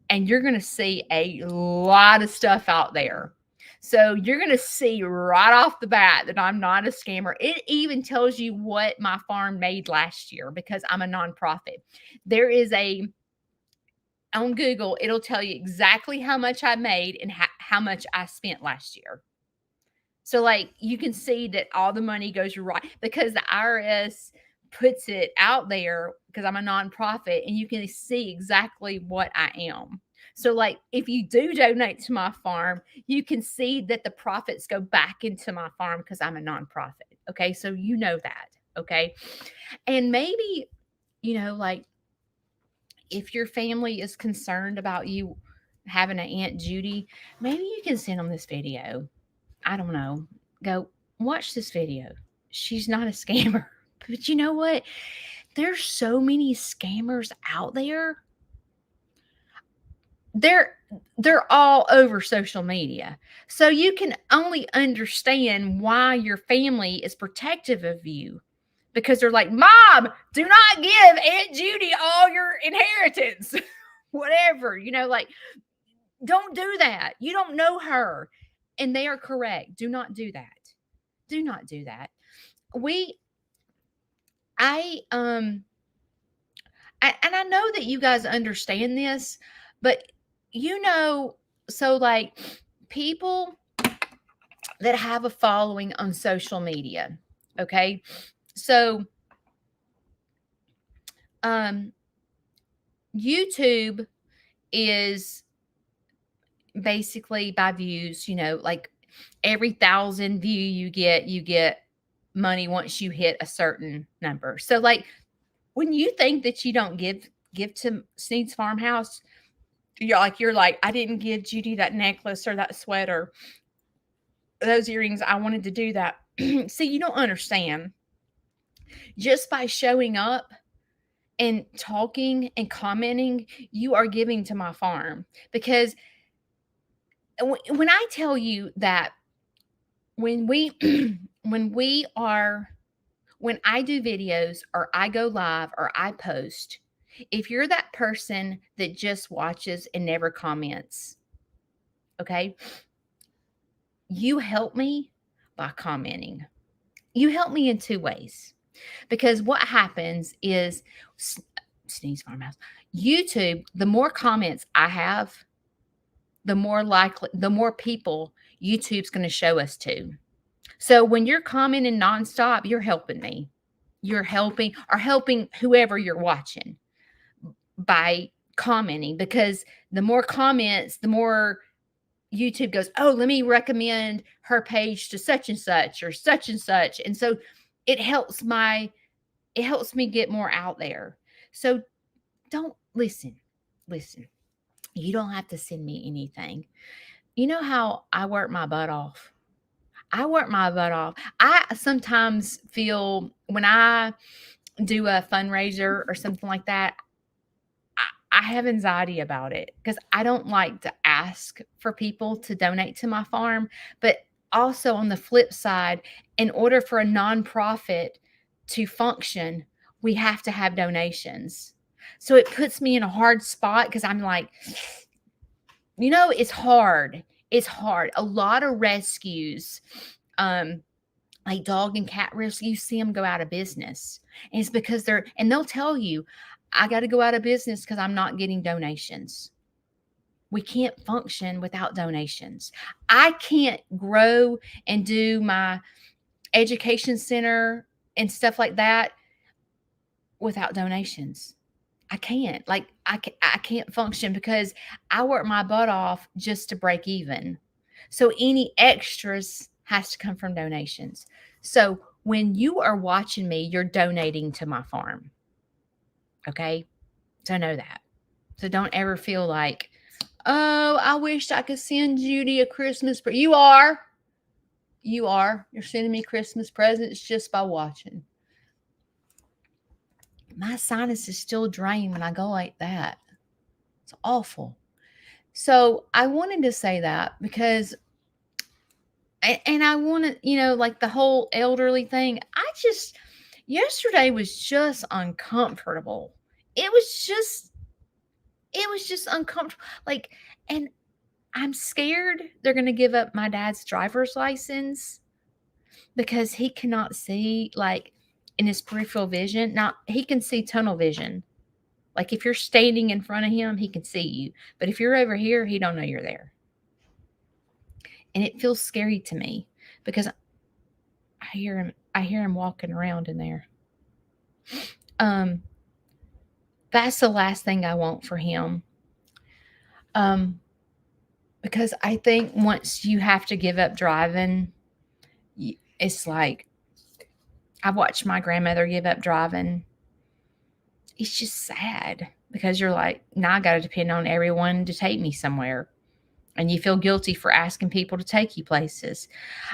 and you're going to see a lot of stuff out there. So you're going to see right off the bat that I'm not a scammer. It even tells you what my farm made last year because I'm a nonprofit. There is on Google, it'll tell you exactly how much I made and how much I spent last year. So, like, you can see that all the money goes right because the IRS puts it out there because I'm a nonprofit and you can see exactly what I am. So, like, if you do donate to my farm, you can see that the profits go back into my farm because I'm a nonprofit. Okay. So, you know that. Okay. And maybe, like, if your family is concerned about you having an Aunt Judy, maybe you can send them this video. I don't know. Go watch this video. She's not a scammer. But you know what? There's so many scammers out there. They're all over social media. So you can only understand why your family is protective of you. Because they're like, Mom, do not give Aunt Judy all your inheritance. Whatever, like, don't do that. You don't know her. And they are correct. Do not do that. Do not do that. And I know that you guys understand this, but so like people that have a following on social media, okay? So YouTube is basically by views, like every 1,000 view you get money once you hit a certain number. So like when you think that you don't give to Sneed's Farmhouse, you're like, I didn't give Judy that necklace or that sweater, those earrings. I wanted to do that. See, you don't understand. Just by showing up and talking and commenting, you are giving to my farm. Because when I tell you that when I do videos or I go live or I post, if you're that person that just watches and never comments, okay, you help me by commenting. You help me in 2 ways. Because what happens is, Sneeze Farmhouse, YouTube, the more comments I have, the more people YouTube's going to show us to. So when you're commenting nonstop, you're helping me. You're helping whoever you're watching by commenting, because the more comments, the more YouTube goes, oh, let me recommend her page to such and such or such and such. And so it helps me get more out there. So don't listen. You don't have to send me anything. You know how I work my butt off? I sometimes feel when I do a fundraiser or something like that, I have anxiety about it because I don't like to ask for people to donate to my farm. But also on the flip side, in order for a nonprofit to function, we have to have donations. So it puts me in a hard spot because I'm like, it's hard. It's hard. A lot of rescues, like dog and cat rescues, see them go out of business. And it's because they'll tell you, I got to go out of business because I'm not getting donations. We can't function without donations. I can't grow and do my education center and stuff like that without donations. I can't. Like, I can't function because I work my butt off just to break even. So any extras has to come from donations. So when you are watching me, you're donating to my farm. Okay? So know that. So don't ever feel like, oh, I wish I could send Judy a Christmas present. You are. You're sending me Christmas presents just by watching. My sinus is still drained when I go like that. It's awful. So I wanted to say that because And I want to, like the whole elderly thing. Yesterday was just uncomfortable. It was just, it was just uncomfortable. Like, and I'm scared they're going to give up my dad's driver's license because he cannot see, like, in his peripheral vision. Now, he can see tunnel vision. Like, if you're standing in front of him, he can see you. But if you're over here, he don't know you're there. And it feels scary to me because I hear him walking around in there. That's the last thing I want for him. Because I think once you have to give up driving, it's like, I watched my grandmother give up driving. It's just sad because you're like, now I got to depend on everyone to take me somewhere. And you feel guilty for asking people to take you places.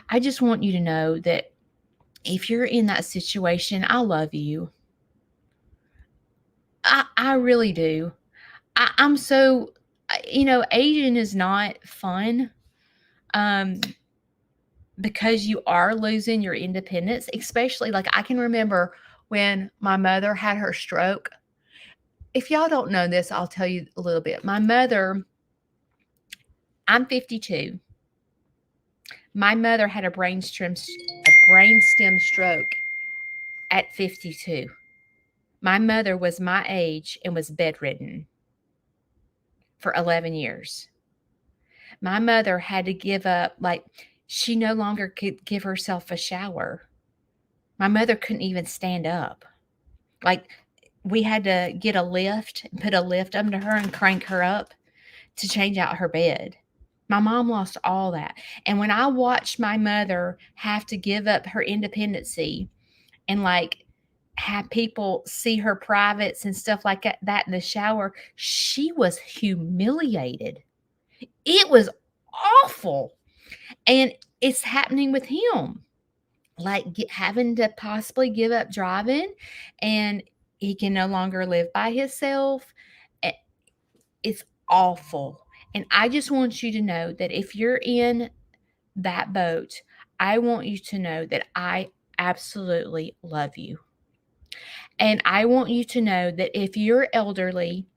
I just want you to know that if you're in that situation, I love you. I really do. I'm so, aging is not fun. Because you are losing your independence, especially, like, I can remember when my mother had her stroke. If y'all don't know this, I'll tell you a little bit. My mother, I'm 52. My mother had a brainstem stroke at 52. My mother was my age and was bedridden for 11 years. My mother had to give up, like, she no longer could give herself a shower. My mother couldn't even stand up. Like, we had to get a lift and put a lift under her and crank her up to change out her bed. My mom lost all that. And when I watched my mother have to give up her independency and, like, have people see her privates and stuff like that in the shower, she was humiliated. It was awful. And it's happening with him. Like, having to possibly give up driving, and he can no longer live by himself. It's awful. And I just want you to know that if you're in that boat, I want you to know that I absolutely love you. And I want you to know that if you're elderly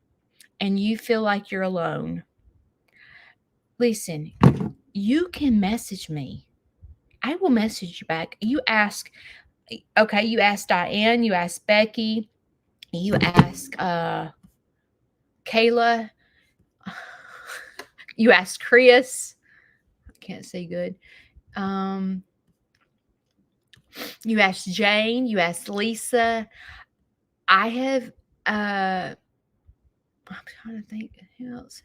and you feel like you're alone, listen, you can message me. I will message you back. You ask Diane, you ask Becky, you ask Kayla, you ask Chris. I can't say good. You ask Jane, you ask Lisa. I have I'm trying to think who else.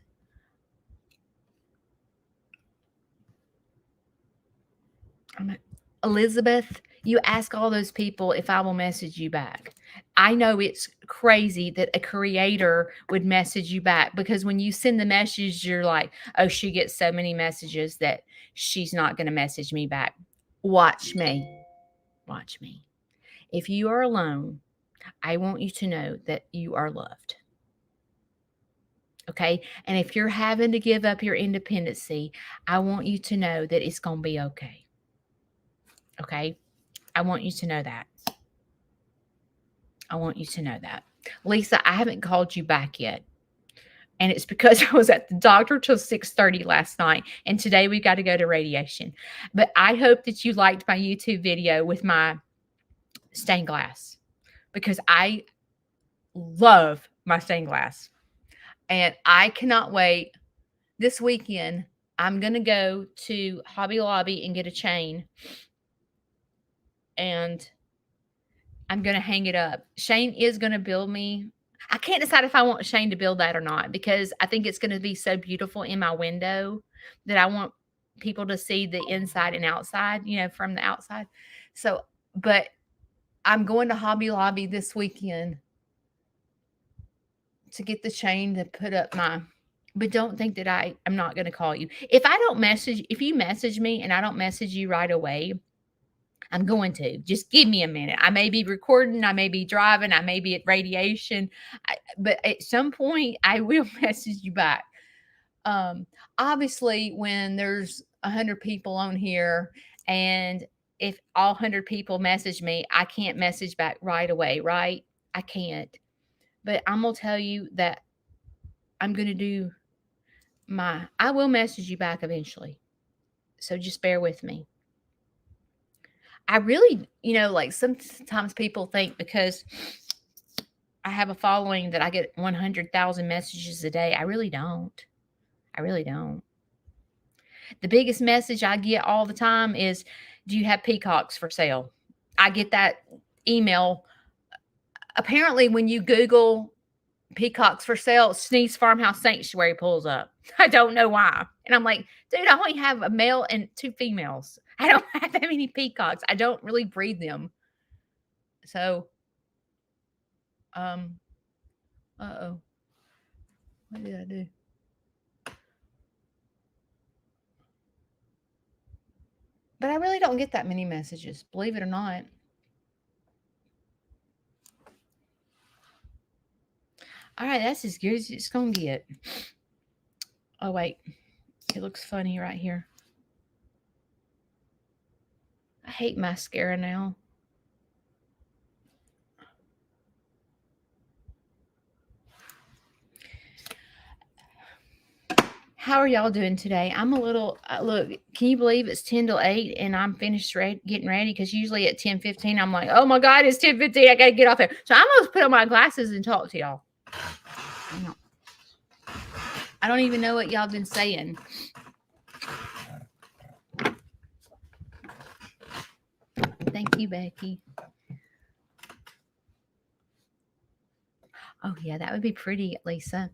Elizabeth, you ask all those people if I will message you back. I know it's crazy that a creator would message you back, because when you send the message, you're like, oh, she gets so many messages that she's not going to message me back. Watch me. Watch me. If you are alone, I want you to know that you are loved. Okay? And if you're having to give up your independency, I want you to know that it's going to be okay. Okay? I want you to know that. I want you to know that. Lisa, I haven't called you back yet. And it's because I was at the doctor till 6:30 last night. And today we got to go to radiation. But I hope that you liked my YouTube video with my stained glass, because I love my stained glass. And I cannot wait. This weekend, I'm going to go to Hobby Lobby and get a chain. And I'm going to hang it up. Shane is going to build me. I can't decide if I want Shane to build that or not, because I think it's going to be so beautiful in my window that I want people to see the inside and outside, from the outside. So, but I'm going to Hobby Lobby this weekend to get the chain to put up but don't think that I'm not going to call you. If you message me and I don't message you right away, I'm going to. Just give me a minute. I may be recording, I may be driving, I may be at radiation, but at some point I will message you back. Obviously, when there's 100 people on here, and if all 100 people message me, I can't message back right away, right? I can't. But I'm going to tell you that I'm going to do I will message you back eventually. So just bear with me. I really, like sometimes people think because I have a following that I get 100,000 messages a day. I really don't. I really don't. The biggest message I get all the time is, do you have peacocks for sale? I get that email. Apparently, when you Google peacocks for sale, Sneeze Farmhouse Sanctuary pulls up. I don't know why. And I'm like, dude, I only have a male and 2 females. I don't have that many peacocks. I don't really breed them. So, uh-oh. What did I do? But I really don't get that many messages, believe it or not. All right, that's as good as it's going to get. Oh, wait. It looks funny right here. I hate mascara now. How are y'all doing today? I'm a little, look, can you believe it's 10 till 8 and I'm finished getting ready? Because usually at 10:15, I'm like, oh my God, it's 10:15. I got to get off there. So I'm going to put on my glasses and talk to y'all. I don't even know what y'all been saying. Thank you, Becky. Oh, yeah, that would be pretty, Lisa.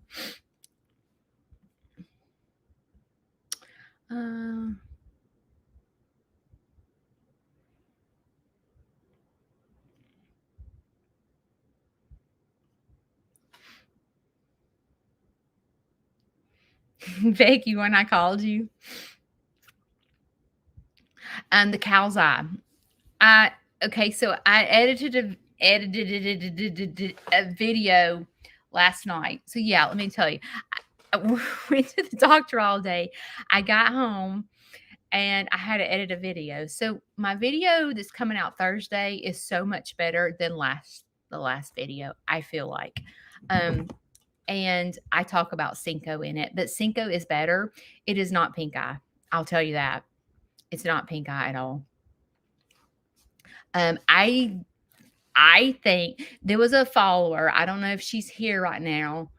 Becky, when I called you, the cow's eye. Okay, so I edited a video last night. So yeah, let me tell you, I went to the doctor all day. I got home and I had to edit a video. So my video that's coming out Thursday is so much better than the last video, I feel like. And I talk about Cinco in it, but Cinco is better. It is not pink eye. I'll tell you that. It's not pink eye at all. I think there was a follower. I don't know if she's here right now.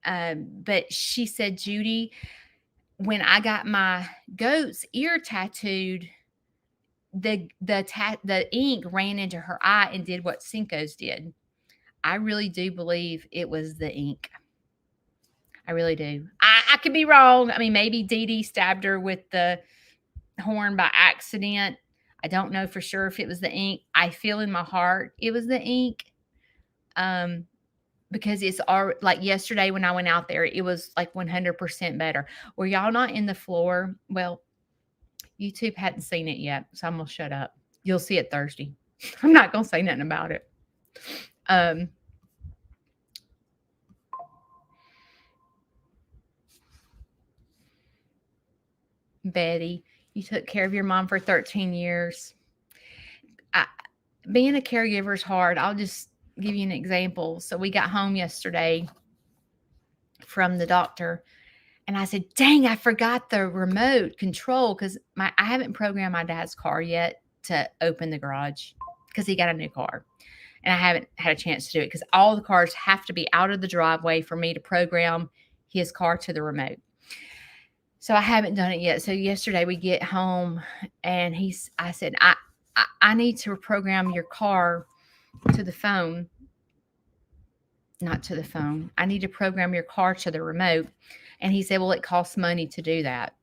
But she said, Judy, when I got my goat's ear tattooed, the ink ran into her eye and did what Cinco's did. I really do believe it was the ink. I really do. I could be wrong. I mean, maybe Dee Dee stabbed her with the horn by accident. I don't know for sure if it was the ink. I feel in my heart it was the ink. Because it's all like yesterday when I went out there, it was like 100% better. Were y'all not in the floor? Well, YouTube hadn't seen it yet, so I'm gonna shut up. You'll see it Thursday. I'm not gonna say nothing about it. Betty, you took care of your mom for 13 years. Being a caregiver is hard. I'll just give you an example. So we got home yesterday from the doctor, and I said, dang, I forgot the remote control because I haven't programmed my dad's car yet to open the garage because he got a new car. And I haven't had a chance to do it because all the cars have to be out of the driveway for me to program his car to the remote. So I haven't done it yet. So yesterday we get home and I said, I need to program your car to the phone. Not to the phone. I need to program your car to the remote. And he said, well, it costs money to do that.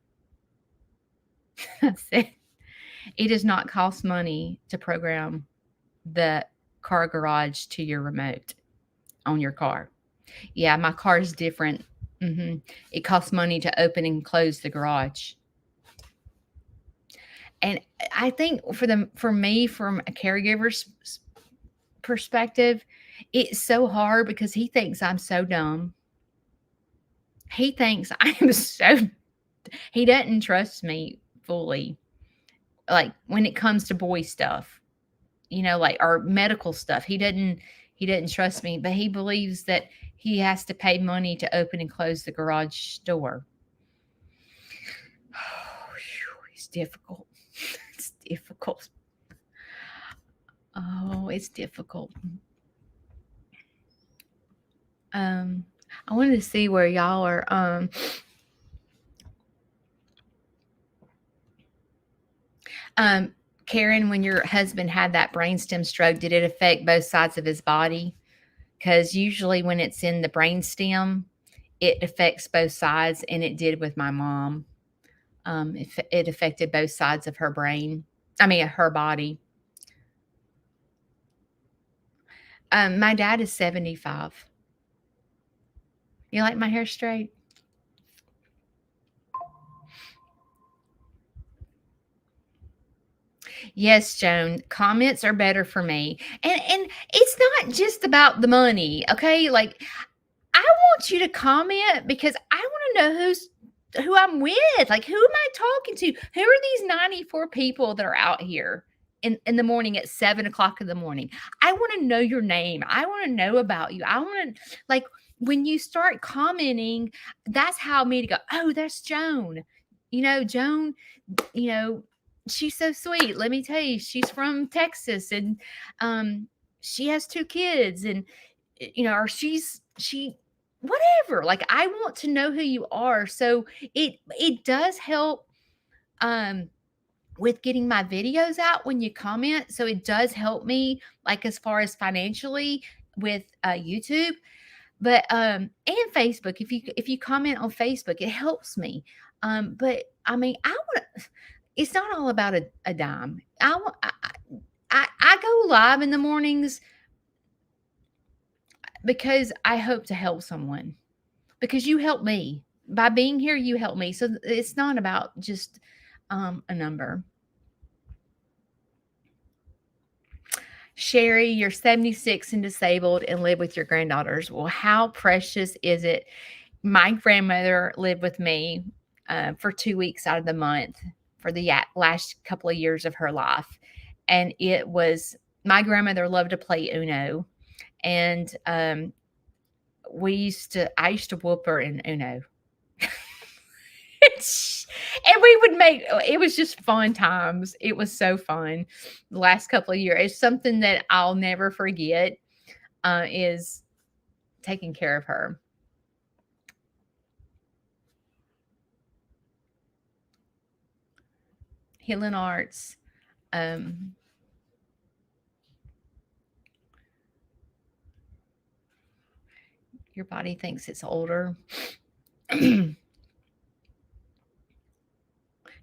I said, it does not cost money to program the car garage to your remote on your car. Yeah, my car is different. It costs money to open and close the garage. And I think for me, from a caregiver's perspective, it's so hard because he thinks I'm so dumb. He thinks I am so He doesn't trust me fully, like when it comes to boy stuff, like or medical stuff. He didn't trust me, but he believes that he has to pay money to open and close the garage door. Oh, it's difficult. It's difficult. Oh, it's difficult. I wanted to see where y'all are. Karen, when your husband had that brainstem stroke, did it affect both sides of his body? Because usually when it's in the brainstem, it affects both sides, and it did with my mom. It affected both sides of her brain. I mean, her body. My dad is 75. You like my hair straight? Yes, Joan. Comments are better for me. And it's not just about the money, okay? Like I want you to comment because I want to know who I'm with. Like who am I talking to? Who are these 94 people that are out here in the morning at 7 o'clock in the morning? I want to know your name. I want to know about you. I want to like when you start commenting, that's how me to go, oh, that's Joan. Joan, you know, she's so sweet. Let me tell you, she's from Texas and she has 2 kids and or she whatever. Like I want to know who you are. So it does help with getting my videos out when you comment. So it does help me like as far as financially with YouTube. But and Facebook, if you comment on Facebook, it helps me. But I mean, I want to. It's not all about a dime. I go live in the mornings because I hope to help someone. Because you help me by being here. You help me, so it's not about just a number. Sherry, you're 76 and disabled and live with your granddaughters. Well, how precious is it? My grandmother lived with me for 2 weeks out of the month for the last couple of years of her life. And it was, my grandmother loved to play Uno. And I used to whoop her in Uno. And we would it was just fun times. It was so fun the last couple of years. It's something that I'll never forget is taking care of her. Healing arts. Your body thinks it's older.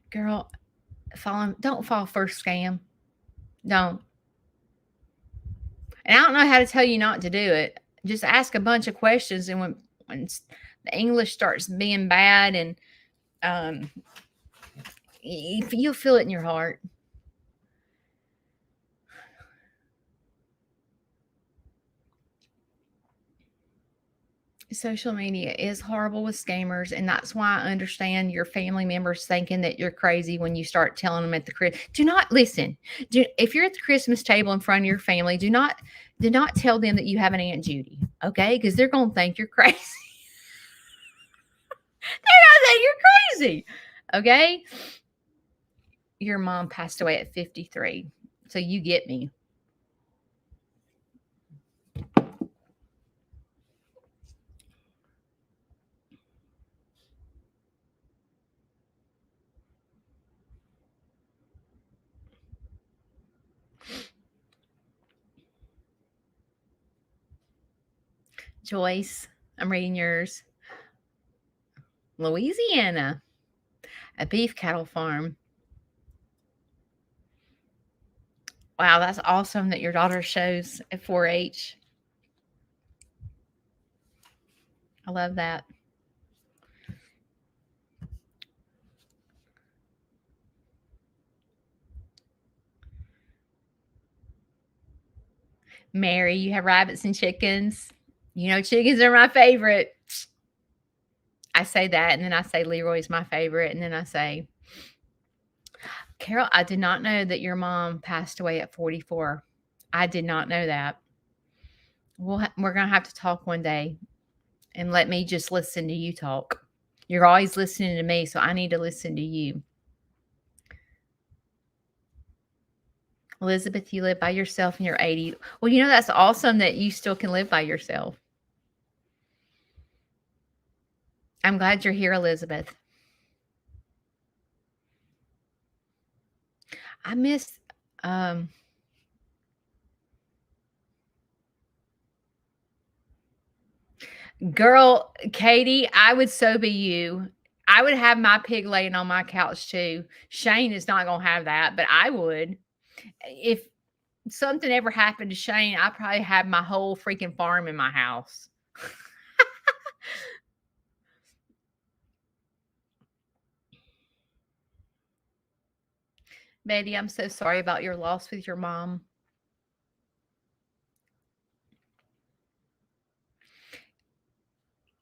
Girl, don't fall for a scam. Don't. And I don't know how to tell you not to do it. Just ask a bunch of questions, and when the English starts being bad, and you'll feel it in your heart. Social media is horrible with scammers, and that's why I understand your family members thinking that you're crazy when you start telling them at the do not listen. If you're at the Christmas table in front of your family, do not tell them that you have an Aunt Judy, okay? Because they're gonna think you're crazy. They're gonna think you're crazy, okay? Your mom passed away at 53, so you get me. Joyce, I'm reading yours. Louisiana, a beef cattle farm. Wow, that's awesome that your daughter shows at 4-H. I love that. Mary, you have rabbits and chickens. Chickens are my favorite. I say that, and then I say Leroy's my favorite, and then I say, Carol, I did not know that your mom passed away at 44. I did not know that. We're gonna have to talk one day, and let me just listen to you talk. You're always listening to me, so I need to listen to you. Elizabeth, you live by yourself and you're 80. Well, that's awesome that you still can live by yourself. I'm glad you're here, Elizabeth. I miss girl, Katie, I would so be you. I would have my pig laying on my couch too. Shane is not going to have that, but I would. If something ever happened to Shane, I probably have my whole freaking farm in my house. Betty, I'm so sorry about your loss with your mom.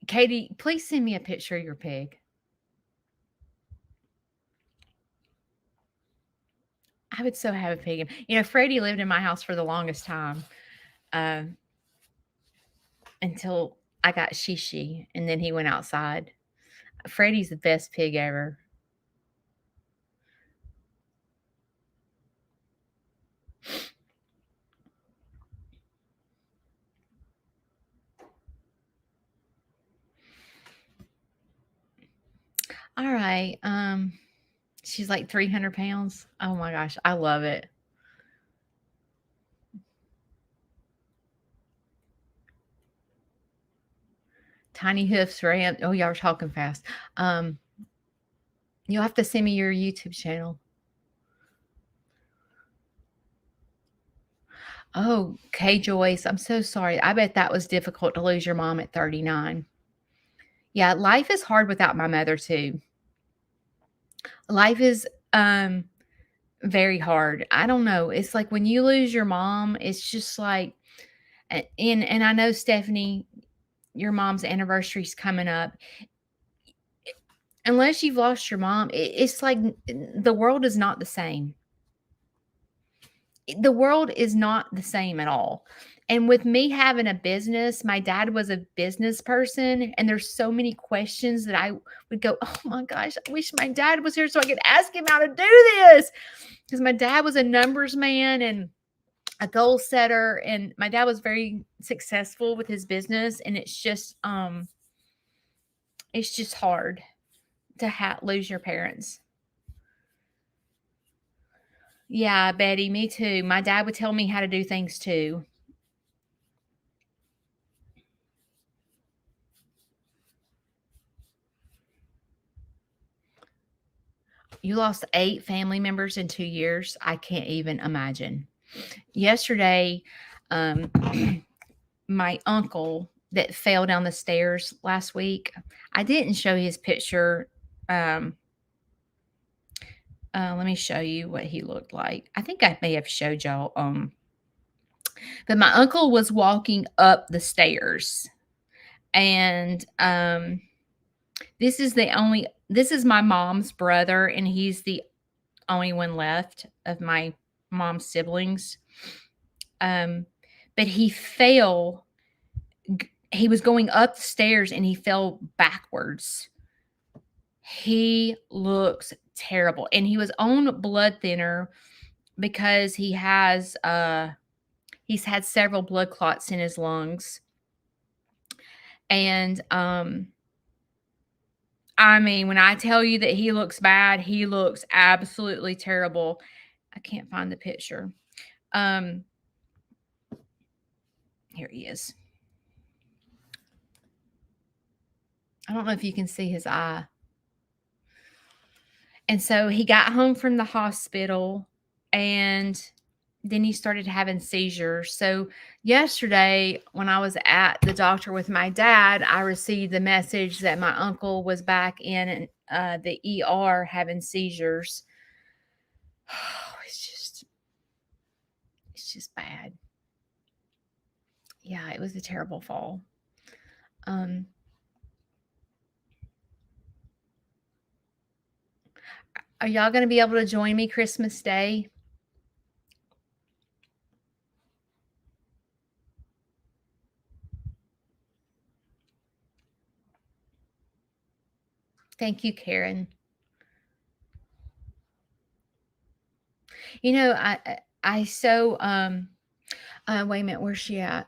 Katie, please send me a picture of your pig. I would so have a pig. Freddie lived in my house for the longest time until I got Shishi, and then he went outside. Freddie's the best pig ever. All right. She's like 300 pounds. Oh my gosh. I love it. Tiny Hoofs Ramp. Oh, y'all are talking fast. You'll have to send me your YouTube channel. Oh, Kay Joyce, I'm so sorry. I bet that was difficult to lose your mom at 39. Yeah, life is hard without my mother too. Life is very hard. I don't know. It's like when you lose your mom, it's just like and I know, Stephanie, your mom's anniversary's coming up. Unless you've lost your mom, it's like the world is not the same. The world is not the same at all. And with me having a business, my dad was a business person, and there's so many questions that I would go, oh my gosh, I wish my dad was here so I could ask him how to do this. Because my dad was a numbers man and a goal setter, and my dad was very successful with his business, and it's just hard to lose your parents. Yeah, Betty, me too. My dad would tell me how to do things too. You lost 8 family members in 2 years. I can't even imagine. Yesterday, um, my uncle that fell down the stairs last week, I didn't show his picture. Let me show you what he looked like. I think I may have showed y'all. But my uncle was walking up the stairs, and this is my mom's brother, and he's the only one left of my mom's siblings. But he fell. He was going up the stairs and he fell backwards. He looks terrible, and he was on blood thinner because he's had several blood clots in his lungs. And I mean, when I tell you that he looks bad, he looks absolutely terrible. I can't find the picture. Here he is. I don't know if you can see his eye. And so he got home from the hospital, and then he started having seizures. So yesterday, when I was at the doctor with my dad, I received the message that my uncle was back in the ER having seizures. Oh, it's just bad. Yeah, it was a terrible fall. Are y'all going to be able to join me Christmas Day? Thank you, Karen. You know, I so wait a minute, where's she at?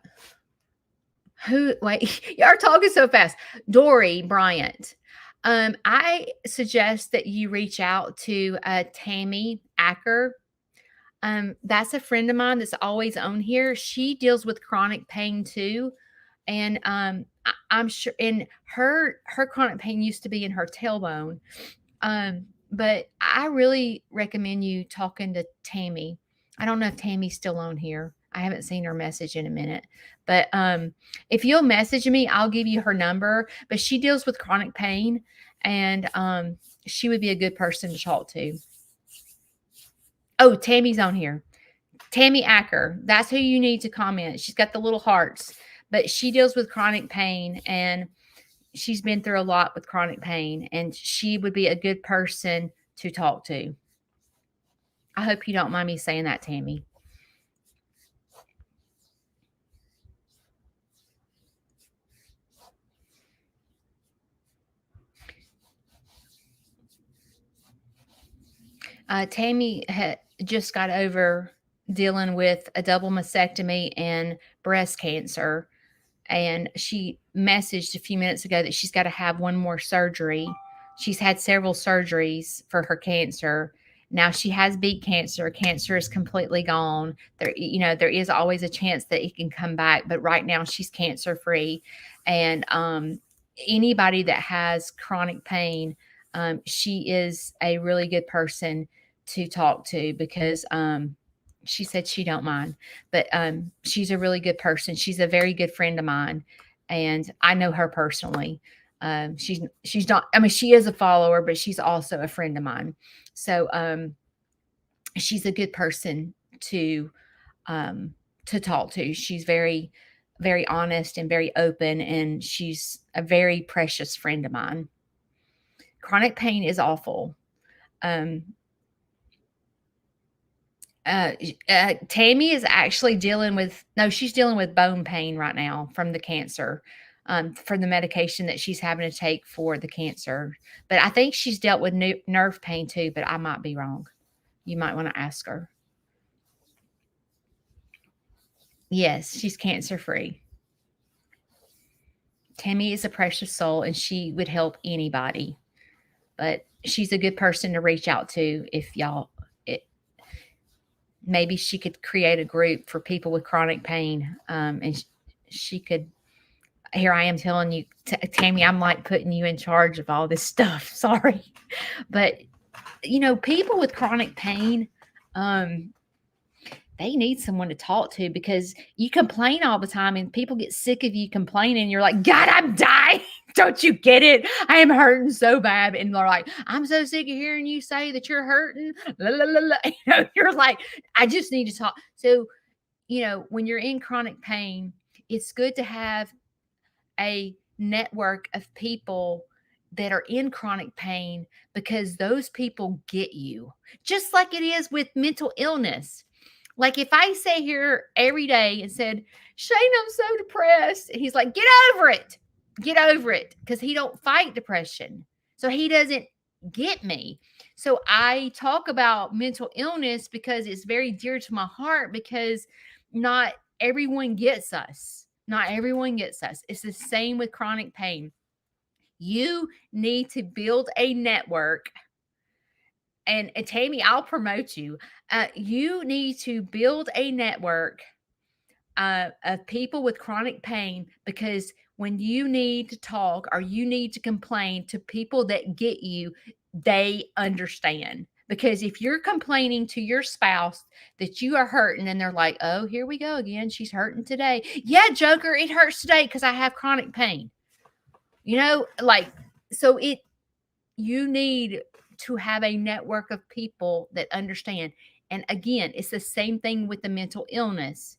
Who wait, y'all are talking so fast. Dory Bryant. I suggest that you reach out to Tammy Acker. That's a friend of mine that's always on here. She deals with chronic pain too. And I'm sure and her chronic pain used to be in her tailbone. But I really recommend you talking to Tammy. I don't know if Tammy's still on here. I haven't seen her message in a minute. But if you'll message me, I'll give you her number. But she deals with chronic pain, and she would be a good person to talk to. Oh, Tammy's on here. Tammy Acker. That's who you need to comment. She's got the little hearts, but she deals with chronic pain, and she's been through a lot with chronic pain, and she would be a good person to talk to. I hope you don't mind me saying that, Tammy. Tammy just got over dealing with a double mastectomy and breast cancer. And she messaged a few minutes ago that she's got to have one more surgery. She's had several surgeries for her cancer. Now she has beat cancer. Cancer is completely gone. There is always a chance that it can come back, but right now she's cancer free. And anybody that has chronic pain, she is a really good person to talk to because she said she don't mind, but she's a really good person. She's a very good friend of mine, and I know her personally. She's not. I mean, she is a follower, but she's also a friend of mine. So she's a good person to talk to. She's very, very honest and very open, and she's a very precious friend of mine. Chronic pain is awful. Um, Tammy is actually dealing with no, she's dealing with bone pain right now from the cancer, for the medication that she's having to take for the cancer. But I think she's dealt with nerve pain too, but I might be wrong. You might want to ask her. Yes, she's cancer free. Tammy is a precious soul and she would help anybody, but she's a good person to reach out to if y'all maybe she could create a group for people with chronic pain. And she could, here I am telling you, Tammy, I'm like putting you in charge of all this stuff. Sorry. But, people with chronic pain, they need someone to talk to because you complain all the time and people get sick of you complaining. You're like, God, I'm dying. Don't you get it? I am hurting so bad. And they're like, I'm so sick of hearing you say that you're hurting. La, la, la, la. You're like, I just need to talk. So, when you're in chronic pain, it's good to have a network of people that are in chronic pain because those people get you, just like it is with mental illness. Like if I say here every day and said, Shane, I'm so depressed. And he's like, get over it. Get over it. Because he don't fight depression. So he doesn't get me. So I talk about mental illness because it's very dear to my heart because not everyone gets us. Not everyone gets us. It's the same with chronic pain. You need to build a network. And Tammy, I'll promote you. You need to build a network of people with chronic pain because when you need to talk or you need to complain to people that get you, they understand. Because if you're complaining to your spouse that you are hurting and they're like, oh, here we go again. She's hurting today. Yeah, Joker, it hurts today because I have chronic pain. So you need to have a network of people that understand. And again, it's the same thing with the mental illness.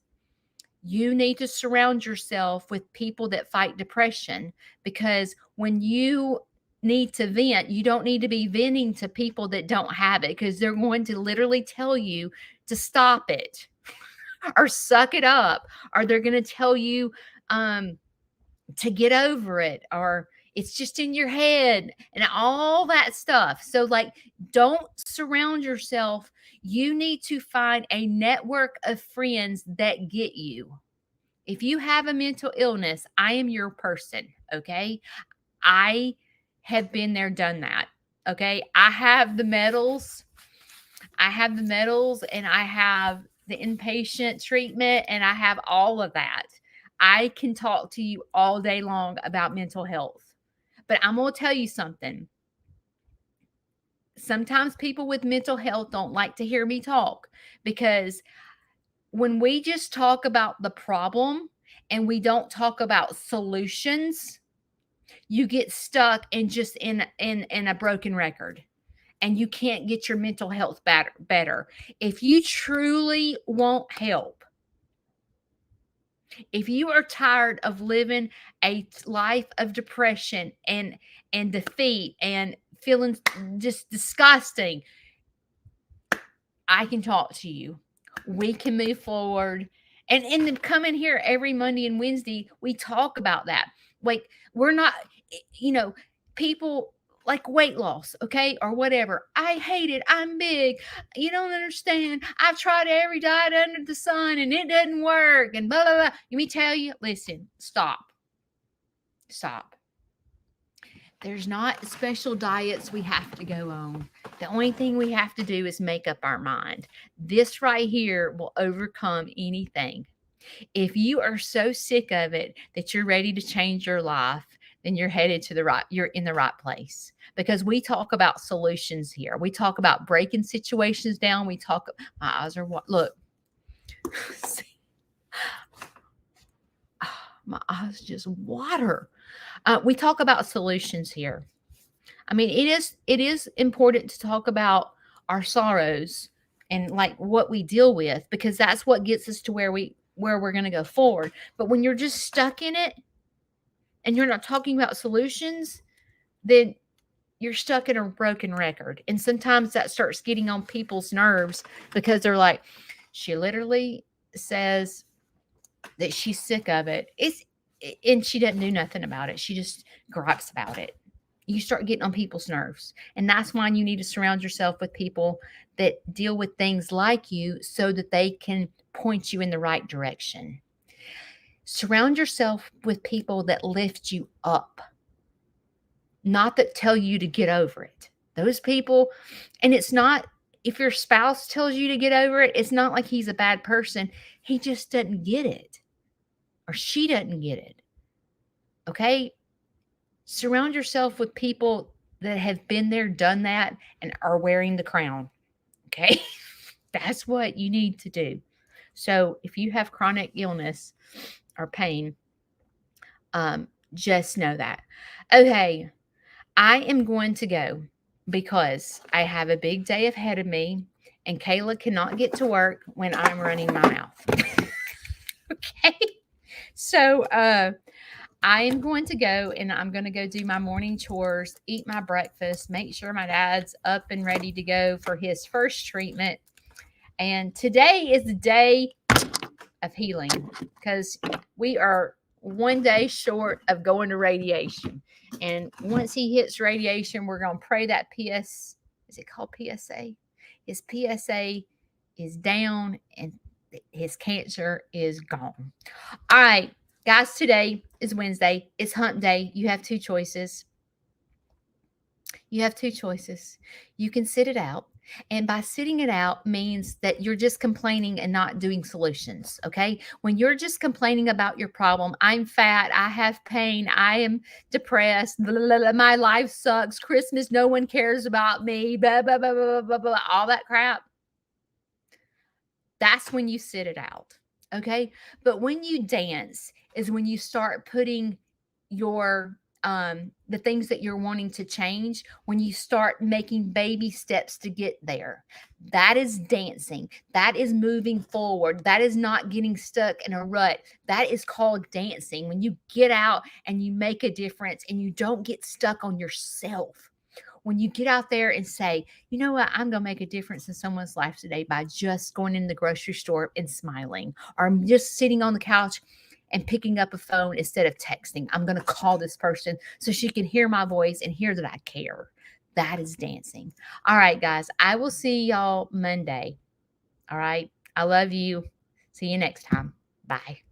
You need to surround yourself with people that fight depression because when you need to vent, you don't need to be venting to people that don't have it, because they're going to literally tell you to stop it or suck it up, or they're going to tell you to get over it, or it's just in your head and all that stuff. So, like, don't surround yourself. You need to find a network of friends that get you. If you have a mental illness, I am your person. Okay. I have been there, done that. Okay. I have the medals. I have the medals and I have the inpatient treatment and I have all of that. I can talk to you all day long about mental health. But I'm going to tell you something. Sometimes people with mental health don't like to hear me talk, because when we just talk about the problem and we don't talk about solutions, you get stuck in just in a broken record, and you can't get your mental health better. If you truly want help, if you are tired of living a life of depression and defeat and feeling just disgusting, I can talk to you. We can move forward. And then come in here every Monday and Wednesday. We talk about that. Like, we're not, you know, people like weight loss, okay, or whatever. I hate it. I'm big. You don't understand. I've tried every diet under the sun and it doesn't work. And blah, blah, blah. Let me tell you, listen, stop. Stop. There's not special diets we have to go on. The only thing we have to do is make up our mind. This right here will overcome anything. If you are so sick of it that you're ready to change your life, then you're headed to the right, you're in the right place. Because we talk about solutions here. We talk about breaking situations down. We talk, my eyes are what? Look. See? My eyes just water. We talk about solutions here. I mean, it is important to talk about our sorrows and like what we deal with, because that's what gets us to where we're going to go forward. But when you're just stuck in it and you're not talking about solutions, then you're stuck in a broken record. And sometimes that starts getting on people's nerves, because they're like, she literally says that she's sick of it. And she doesn't do nothing about it. She just gripes about it. You start getting on people's nerves. And that's why you need to surround yourself with people that deal with things like you, so that they can point you in the right direction. Surround yourself with people that lift you up, not that tell you to get over it. Those people, and it's not, if your spouse tells you to get over it, it's not like he's a bad person. He just doesn't get it, or she doesn't get it. Okay? Surround yourself with people that have been there, done that, and are wearing the crown. Okay? That's what you need to do. So if you have chronic illness or pain, just know that. Okay, I am going to go because I have a big day ahead of me, and Kayla cannot get to work when I'm running my mouth. Okay? So, I am going to go, and I'm going to go do my morning chores, eat my breakfast, make sure my dad's up and ready to go for his first treatment. And today is the day of healing, because we are one day short of going to radiation. And once he hits radiation, we're going to pray that is it called PSA? His PSA is down and his cancer is gone. All right. Guys, today is Wednesday. It's hump day. You have two choices. You have two choices. You can sit it out. And by sitting it out means that you're just complaining and not doing solutions. Okay. When you're just complaining about your problem, I'm fat, I have pain, I am depressed, blah, blah, blah, my life sucks, Christmas, no one cares about me, blah, blah, blah, blah, blah, blah, all that crap. That's when you sit it out. Okay. But when you dance is when you start putting your the things that you're wanting to change, when you start making baby steps to get there. That is dancing. That is moving forward. That is not getting stuck in a rut. That is called dancing. When you get out and you make a difference and you don't get stuck on yourself. When you get out there and say, you know what, I'm going to make a difference in someone's life today by just going in the grocery store and smiling, or I'm just sitting on the couch and picking up a phone instead of texting. I'm going to call this person so she can hear my voice and hear that I care. That is dancing. All right, guys, I will see y'all Monday. All right. I love you. See you next time. Bye.